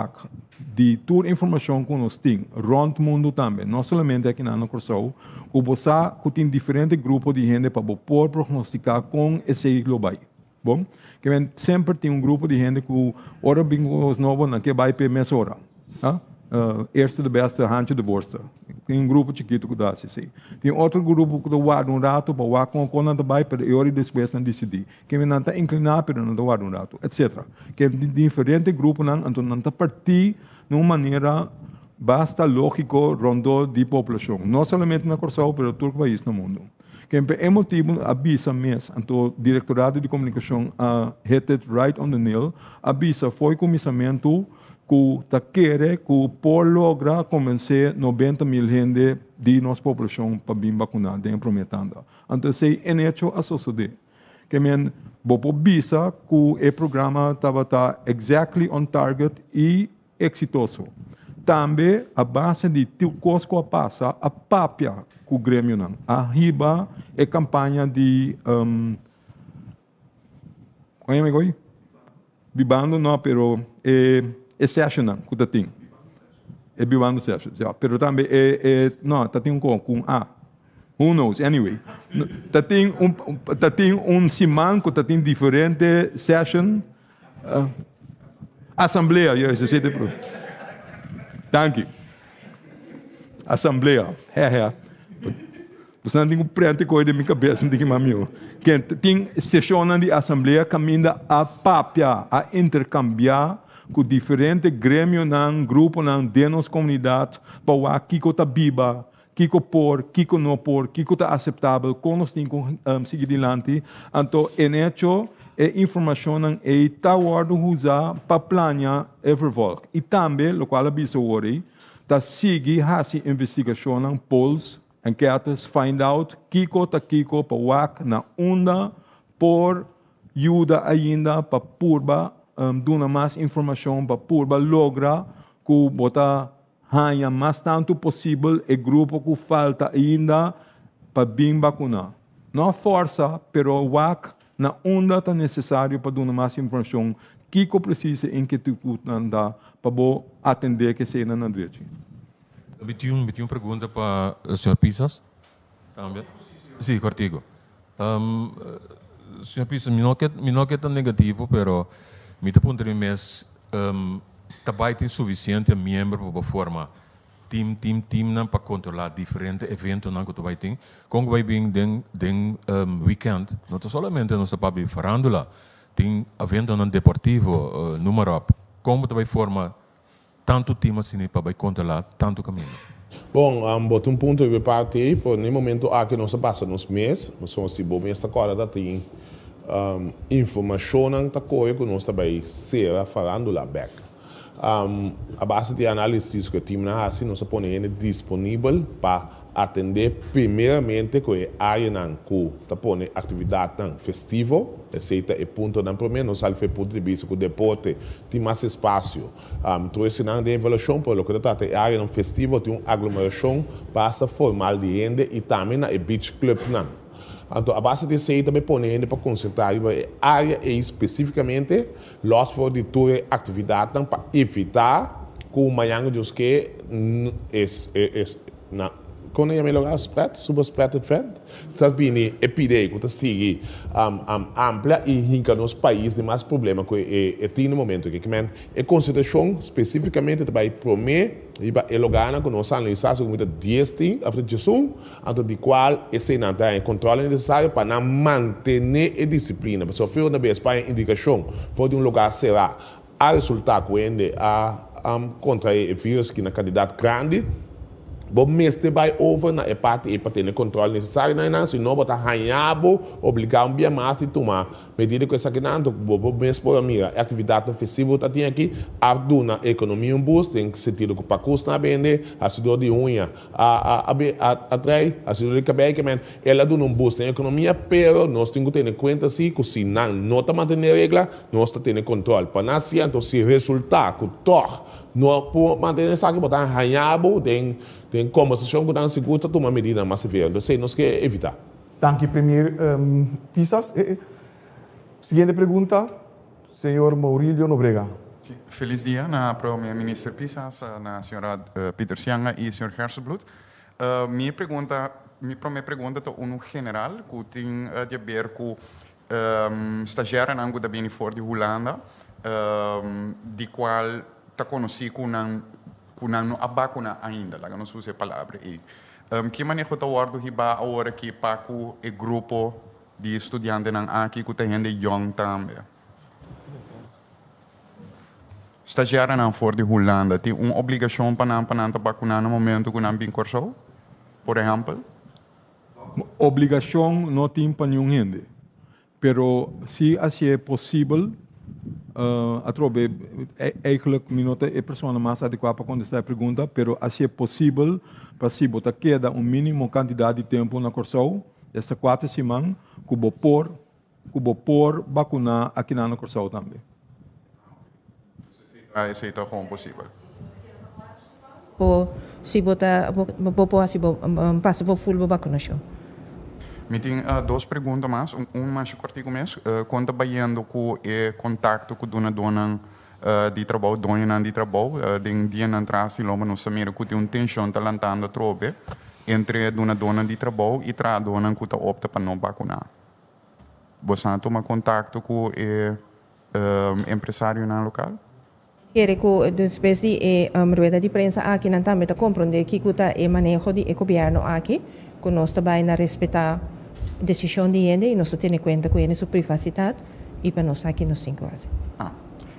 de toda a informação que nós temos, rond o mundo também, não somente aqui na Curaçao, que você tem diferentes grupos de gente para poder prognosticar com esse global. Bom, que sempre tem um grupo de gente que ora bem os novos na que vai para mês hora, eerste de beste, handje de voorste. Tem um grupo chiquito que dá assim. Tem outro grupo que guarda rato para o com quando vai para a hora depois não decidir. Que não está inclinado para não guarda rato, etc. Que diferente grupo não está partir de uma maneira basta lógico rondo de população. Não somente na Curaçao, mas todo o país no mundo. Que é motivo avisa mesmo, então Directorado de Comunicação hit it right on the nail, avisa foi começamento que quer que por lograr convencer 90,000 gente de nossa população para vir vacinar, de prometendo. Então, se é hecho a sociedade. Que men, bopo bisa que o programa estava exactly on target e exitoso. Também, a base de teu cosco a passa, a papia que o Grêmio não. Arriba é campanha de... Conhece agora? Vivando não, pero... É session que está tem. É vivendo session. Pero também não, está tem com A. Who knows? Anyway, está tem semana que está tem diferente session. Assembleia, juist, zit de proef. Dank u. Assembleia, Você não tem prente coisa de minha cabeça, não tem mamio. Quem tem sessão na Assembleia caminha a papia, a intercambiar com diferentes grêmios, grupos, de nossa comunidade, para o que está biba, que por, que não por, que está aceitável, como nós temos que seguir adiante. Então, em hecho, informação é está usar para planear e vervolg. E também, o qual é hoje, está seguir essa investigação, polls, enquetes, find out, kiko pa wak na onda por ajuda ainda para purba dar mais informação para purba logra que bota ganha mais tanto possível e grupo que falta ainda para bem vacunar. Não força, pero wak na onda está necessário para dar mais informação kiko precisa em que tu anda para atender que seja na direita. Me tinha uma pergunta para o Sr. Pisas. Também? Sim, contigo. Sr. Pisas, não é tão negativo, mas me aponta mês também tem suficiente membro para formar team para controlar diferentes eventos que tu vai ter. Como vai vir den weekend, não somente nossa papi farandula, tem evento no deportivo, número. Como tu vai formar tanto time assim para controlar tanto caminho? Bom, botar ponto de parte, por no momento que nós passa nos meses, mas só se bom esta agora tem informação que coisa que nós também será falando lá back. A base de análise que o time na assim nós põe disponível para atender primeiramente que a área que tá põe atividade festivo, aceita e ponto não primeiro nós alfa ponto de vista que o deporte tem mais espaço. Trouxe na de evolução por lo que tá a área festivo tem uma aglomeração basta formal de gente e também na beach club não. Então a base de sei também põe para concentrar a área e especificamente los for de toda atividade para evitar que o manhã dos que na quando eu me lugar super spread sabe bem epidemia que sigue ampla e hinca nos países de mais problema que tem no momento que é consideração especificamente para prometer e para lugar que nós analisamos com muita 10 tem a gestão então de qual esse não tem controle necessário para manter a disciplina para sofrer na vez para indicação for um lugar será a resultado quando contra o vírus que na quantidade grande. Bom, mestre vai over na parte e para ter o controle necessário não, senão botar ranhabo, obrigar bem mais de tomar medida que essa que não, bom mestre por mira, atividade ofensiva tá tem aqui, a duna economia boost tem sentido que para custa vender, a cidade de unha, a trei, a cidade de cabelo que ela dá boost na economia, pero nós temos que ter em conta se não tá mantendo regra, nós tá tendo controle para nós então se resultar que não por manter essa que botar ranhabo tem conversação que dá seguro tomar uma medida mais severa. Então, sei nós que evitar. Danke, Premier Pisas. Siguiente pergunta, senhor Maurílio Nobrega. Feliz dia para o ministro Pisas, na senhora Peter Sianga e senhor Hersenbloed. Minha pergunta é um general que tem a ver com estagiário na Angola bem fora de Holanda, de qual está conhecido com não abacuna ainda, lá não se usa a palavra aí. Que maneira está o ordo hiba agora que para o grupo de estudantes não aqui que tem gente young também. Estagiário não fora de Holanda tem uma obrigação para não vacinar no momento que não bem cursou, por exemplo. Obrigação não tem para nenhum gente, pero se assim é possível eigenlijk minuto é a pessoa mais adequada para contestar a pergunta, pero assim é possível para se botar queda mínimo quantidade de tempo na cursão, essa 4 semanas, que vou por vacinar aqui na cursão também. Esse é como possível. Se botar, passa por full vacinação. Me tem duas perguntas mais, mais curtinho mesmo. Quando trabalhando com o contato com a dona de trabalho, dona de trabalho, de dia na entrada, se logo nos amigos que tem uma tensão talantando trobe entre a dona de trabalho e a dona que opta para não vacinar. Você toma contato com o empresário no local? Quiere que después de rueda de prensa aquí não também está compreender que cuta é manejo de governo aqui, que nós também na respeitar decisão de gente e nós temos conta com ele sua privacidade e para nós aqui nos 5 anos.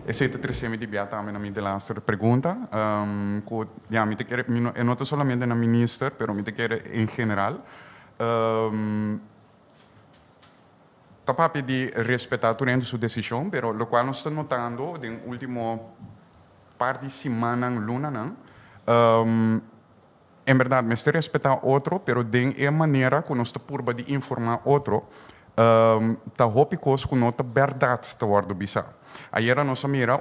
Essa é a terceira também na minha laatste pergunta. Ja, não é somente na minister, mas me quer em geral. Tá de respeitar durante sua decisão, mas o qual nós estamos notando no último par de semana, luna, em verdade, me está respeitar outro, mas de maneira que nós estamos por de informar outro, tá hopicos que não está verdade está word bisa. Ayer nós mira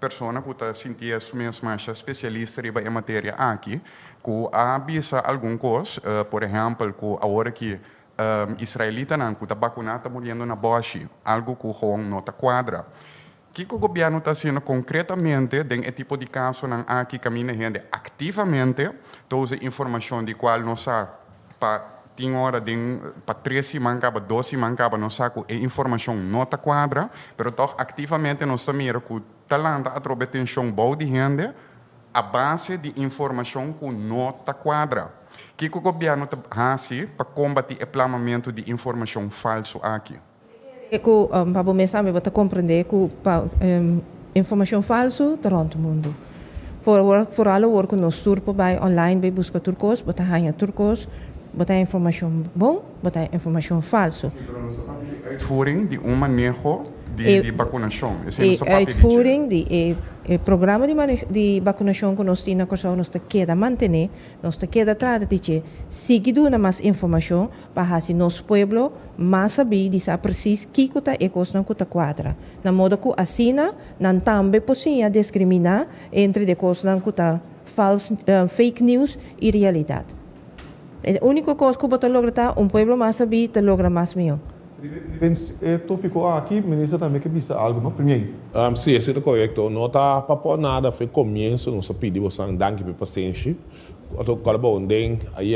pessoa que está sentia mesma especialista em matéria aqui, que avisa algum coisa, por exemplo, que agora que israelita não está vacunado, está morrendo na Bosch, algo que não está quadra. O que o governo está fazendo concretamente nesse tipo de caso aqui caminha gente ativamente toda a informação de qual nós sabe para 10 horas, para 3 semanas, para 12 semanas, nós sabemos que a informação não está quadra, mas toch ativamente nós sabemos que o talento através de atenção boa de gente a base de informação que não está quadra. O que o governo está fazendo para combater o planamento de informação falsa aqui? Para começar, eu vou compreender que informação falsa durante o mundo. Por alle work nós turpo bij online bij busca turcos, bota hanya turcos, bota informação bom, bota informação falso. Uitvoering die manejo de vacunação. Uitvoering de programa de vacunação que nós temos na nós queda manter, nós queda tratar de seguir mais informação para que nosso povo mais saber de precis que está e coisa não está quadra. Na modo que assim não também possível discriminar entre de coisas não está false, fake news e realidade. A única coisa que você logra povo mais saber, te logra mais melhor. É tópico aqui, ministro também que bisa algo, não? Primeiro. Sim, isso é correto. Não está para nada, foi começo, não se pede você andar aqui para paciente. Então, quando bom, den, aí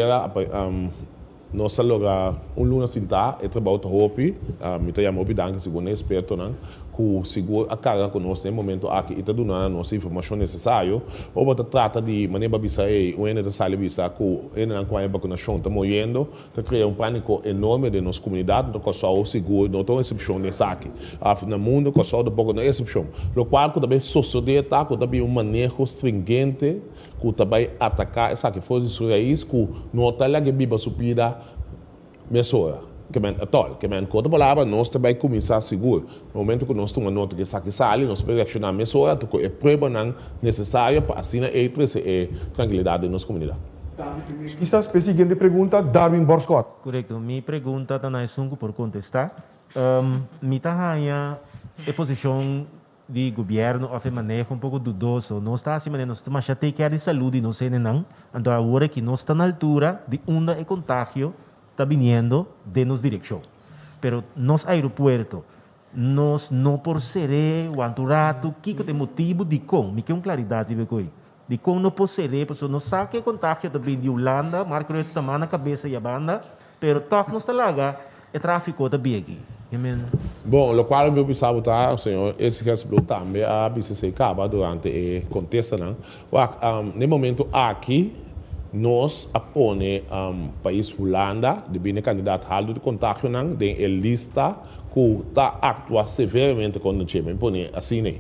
nós logra luna sinta, é trabalho hopi, me tá chamando danke segundo experto não, que seguro a carga conosco no momento aqui e tá dando nossa informação necessária, ou você trata de maneira bisa o ene da sala bisa que ene não vai vacunação tá morrendo, tá criando pânico enorme de nossa comunidade, então só o seguro não tem exceção nesse aqui, no mundo que só do pouco não exceção, o qual que também sociedade tá que também manejo stringente que também atacar essa que fosse sua raiz que não tá lá que biba supida mesora que men atol que men quando palavra nós também começar seguro no momento que nós tomamos nota que saque sali nós podemos reaccionar mesora to é prova não necessária para assim é tranquilidade da nossa comunidade. Quizás a seguinte pergunta Darwin Borscott. Correto, minha pergunta está na sungo por contestar. Me tá a posição de governo a manejo pouco dudoso. Nós está assim, nós estamos a ter que a saúde não sei não. Então agora que nós está na altura de onde é contágio está vindo de nossa direção. Pero nos aeropuerto, nós não por ser o anturato, que tem motivo de como, me quer claridade de como não por ser, porque nós sabemos que contágio também de Holanda, marca o tamanho na cabeça e a banda, pero toque nós está lá, é tráfico também aqui. Bom, o qual eu pensava tá, senhor, esse resultado também a BCC acaba durante o contexto não. No momento aqui nós apone país Holanda de bem candidato alto de contágio não tem a lista que está atua severamente quando chega impone assim né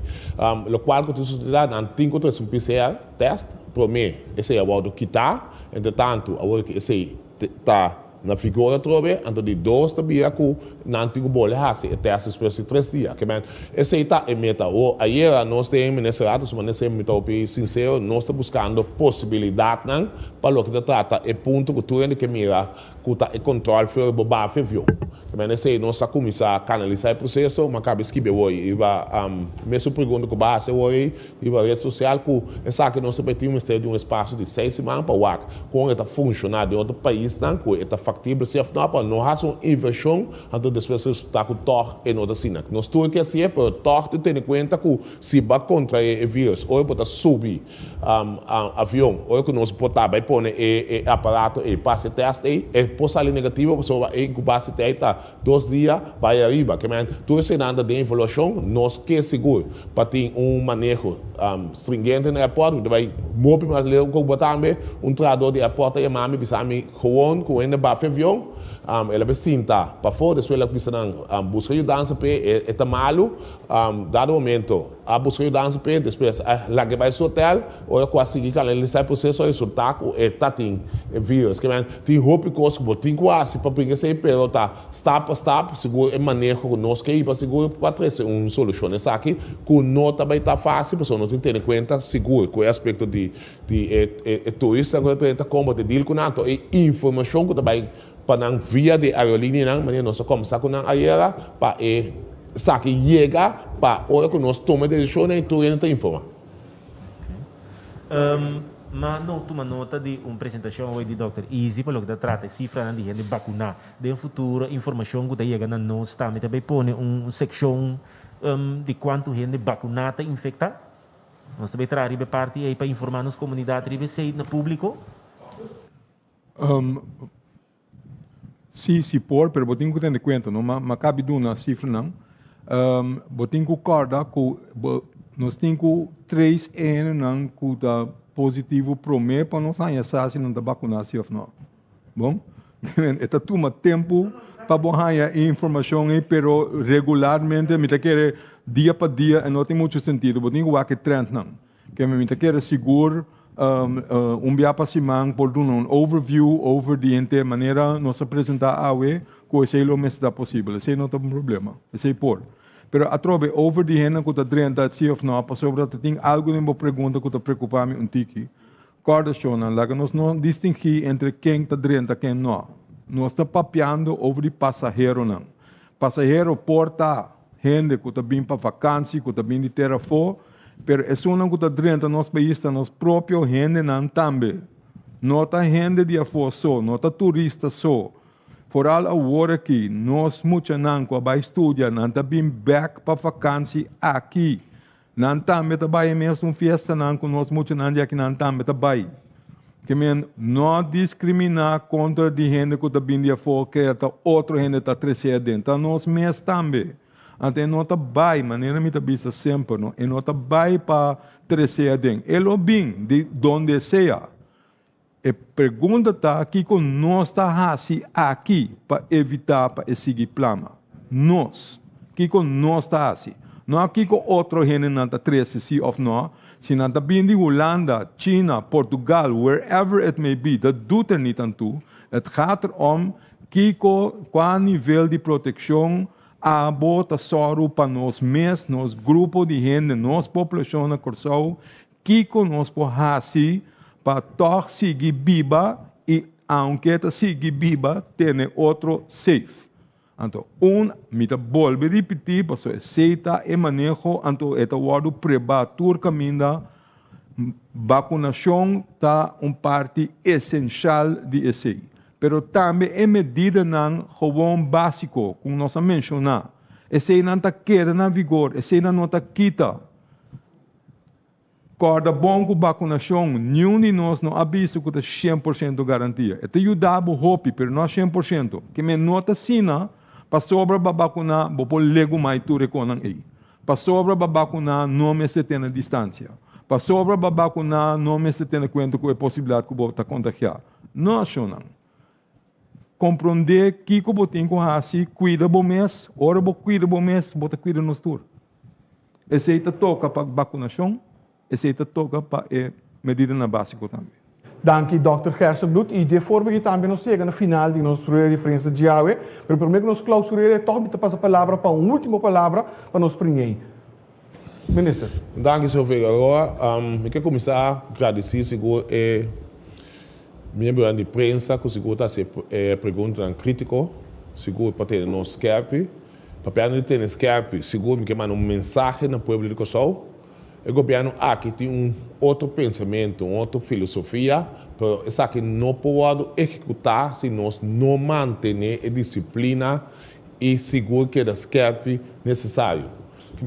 o qual que a sociedade não tem que ter um PCR test para mim esse é o do quitar entretanto agora que esse está na figura trobe, então de 2 também que não tem que bolhar assim até essas pessoas 3 dias, que bem, esse está em meta. Ou ayer nós temos nesse lado, mas nesse meta sincero, nós estamos buscando possibilidade não para o que trata é ponto que tu ainda que mira que tá o controle foi boba viu. Que bem, esse nós está começar a canalizar o processo, mas cabe esquivar hoje, e vai mesmo pergunta que base hoje, e vai rede social que essa que nós temos de um espaço de 6 semanas para o com está funcionar de outro país não que está factível se afinal não há uma inversão então as pessoas estão com tor em outra cena nós tudo que assim é para tor tu tem em conta que se vai contra o vírus ou para subir avião ou que nós botar vai pôr aparato e passe teste é por sair negativo a pessoa vai incubar se está 2 dias, vai arriba. Que tu se nada de evolução, nós que seguro para ter manejo stringente no aeroporto, vai mover mais leu com botar tradutor de aeroporto e mami bisa mi gewoon com ainda bafo avião. Ela vai sentar para fora, depois ela precisa buscar ajuda pe é malu, dado momento a buscar ajuda pe depois lá que vai hotel ou quase que ela sai processo de sotaque é tatin vírus que tem roupa coisa que tem quase para pegar esse pelo tá stop seguro é manejo nós que para seguro para trazer solução essa aqui com nota vai estar fácil para não tem em conta seguro com o aspecto de turista agora tem como de deal com nato e informação que vai para via de aerolínea mas nós começar com a era para saque chega para hora que nós toma decisão e tu ainda informa. Mas não toma nota de uma apresentação hoje de Dr. Easy para o que trata cifra de gente vacinar de futuro informação que chega na nós também põe secção de quanto gente vacunada infectada nós também traz parte aí para informar nas comunidades e ser no público. Sim, pero botinho que tem de conta, não, mas cabe uma cifra não. Botinho concorda com nós temos 3 anos não que tá positivo promê para nós aí assim não da vacinação não. Bom, está toma tempo para borrar a informação aí, pero regularmente me te quer dia para dia e não tem muito sentido. Botinho que trend não, que me te quer seguro. Via para cima por um overview over de maneira nós apresentar a UE com esse o mais da possível. Esse não tem problema. Esse por. Pero a trove over de gente que está drenta se of não, para sobre tem algo de uma pergunta que está preocupando um tiki. Corda chona, lá que nós não distinguir entre quem está drenta e quem não. Nós está papeando over de passageiro não. Passageiro porta gente que está vindo para vacância, que está vindo de terra fora. Pero é uma coisa dentro do nosso país, nós próprio gente não também. Não está gente de afora só, não está turista só. Por agora aqui, nós muitos não vai estudar, não está bem back para vacância aqui. Não também vai mesmo festa não com nós muitos não aqui não também vai. Que não discriminar contra de gente que está bem de afora que outra gente está crescendo dentro, nós mesmos também. Então, não está bem, maneira me está sempre, não? E não está bem para crescer dentro. Ele bem, de onde seja. E pergunta está aqui com nós está aqui para evitar para seguir plano. Nós, aqui com nós está assim. Não aqui com outro gente não está crescendo se ou não. Se não está bem de Holanda, China, Portugal, wherever it may be, dat doet niet aan toe. Het gaat que qual nível de proteção a bota soro para nós mesmos, nos grupos de gente, nos população na Corsão, que nós podemos para todos seguir viva e, aunque está seguir viva, tem outro safe. Então, me volto a repetir, para você aceita e manejo, então, é o prebatur caminho, vacunação está parte essencial de esse. Pero também é medida não gewoon básico, como nós mencionamos. Esse não está queda na vigor, esse não está quita. Corda bom com vacunação, nenhum de nós não avisa que está 100% garantia. Este ajudava o hope, pero não 100%. Que me nota sina, para sobra para vacunar, vou pôr lego mais tudo reconan aí. Para sobra para vacunar, não me se tem a distância. Para sobra para vacunar, não me se tem conta com a possibilidade que vou estar contagiado. Não acham. Compreender que o botem com assim cuida bom mês, ora bo cuida bom mês, bota cuida nos tur. Esse aí toca para vacunação, esse aí toca para medida na básico também. Dank Dr. Gersenbloed. E depois we também nos chega na final de nosso de prensa de Yahweh. Mas primeiro que nós clausuremos, toch me passa a palavra para uma última palavra para nos prender. Minister. Dank senhor Figueroa. Eu quero começar a agradecer seguro membro de prensa que seguro está se perguntando crítico, seguro para ter no Skype, para não ter no Skype, seguro que manda mensagem no povo de Kosovo. O governo aqui tem outro pensamento, outra filosofia, mas essa aqui não pode executar se nós não manter a disciplina e seguro que é o Skype necessário. que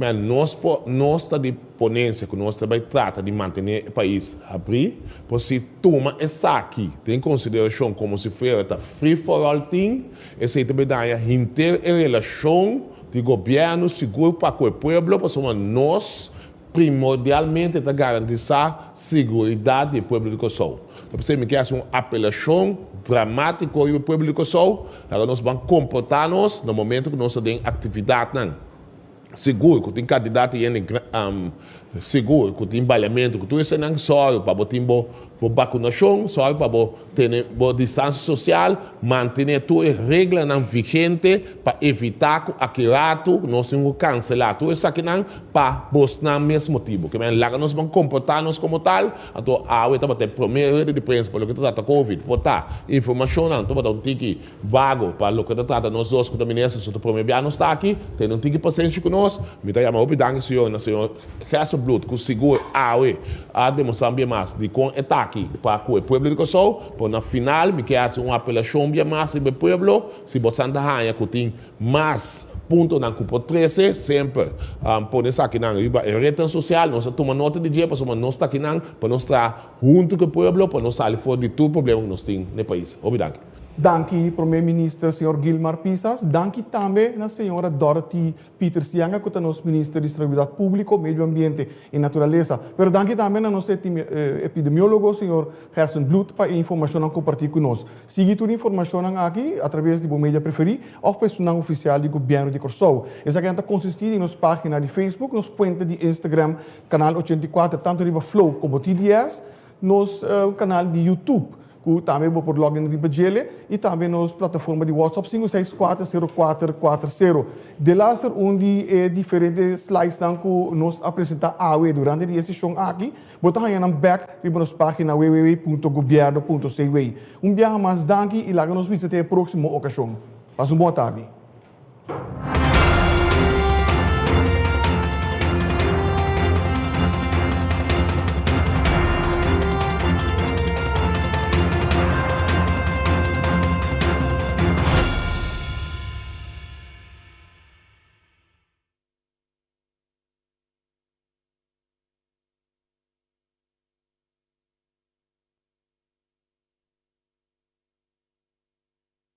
nós está de ponência, que nós também trata de manter o país abrir, por se toma essa aqui, tem consideração como se fosse free for all thing, esse também dá a inter-relação de governo seguro para o povo, para nós primordialmente para garantizar segurança do povo de Kosovo. Então, você me quer uma apelação dramática ao povo de Kosovo, agora nós vamos comportar-nos no momento que nós temos atividade seguro, que tem candidato seguro, que tem embalhamento, que tudo isso é só para botar vacinação, só para ter distância social, manter toda a regra vigente para evitar que aquele ato nós temos que cancelar. Tudo isso aqui para mostrar o mesmo motivo. Que lá nós vamos comportar-nos como tal, então a outra vai ter primeira de imprensa para o que trata Covid, botar informação, então vai dar um tique vago para o que trata nós dois, que também nessa, se o primeiro ano está aqui, tem um tique paciente conosco, me dá uma obrigada, senhor Gerson Blut, que o seguro a demonstrar bem mais de com ataque para o povo de Kosovo, para no final, me quer uma apelação bem mais para o povo, se você anda a que tem mais ponto na Cupo 13, sempre por isso aqui na rede social, nós tomamos nota de dia, para nós estar aqui para nós estar junto com o povo, para nós sair fora de todo o problema que nós temos no país. Obrigado. Danke, Primeiro-Ministro, Sr. Gilmar Pisas. Danke também na senhora Dorothy Peter Sianga, que é nosso Ministro de Estabilidade Pública, Meio Ambiente e Natureza. Pero danke também na nosso epidemiólogo, Sr. Gerson Blut, para a informação que compartilha conosco. Siga toda a informação aqui, através do mídia preferido, ou personal oficial do governo de Kosovo. Essa aqui consiste em nossa página de Facebook, nossa conta de Instagram, canal 84, tanto de Flow como TDS, nosso canal de YouTube. Que também vou por login de Bajele e também nas plataformas de WhatsApp 5640440. De lá ser onde é diferentes slides que nós apresentamos durante a sessão aqui, botar aí na back e nas página www.governo.cw. Dia mais danke e lá nos visite a próxima ocasião. Passe uma boa tarde.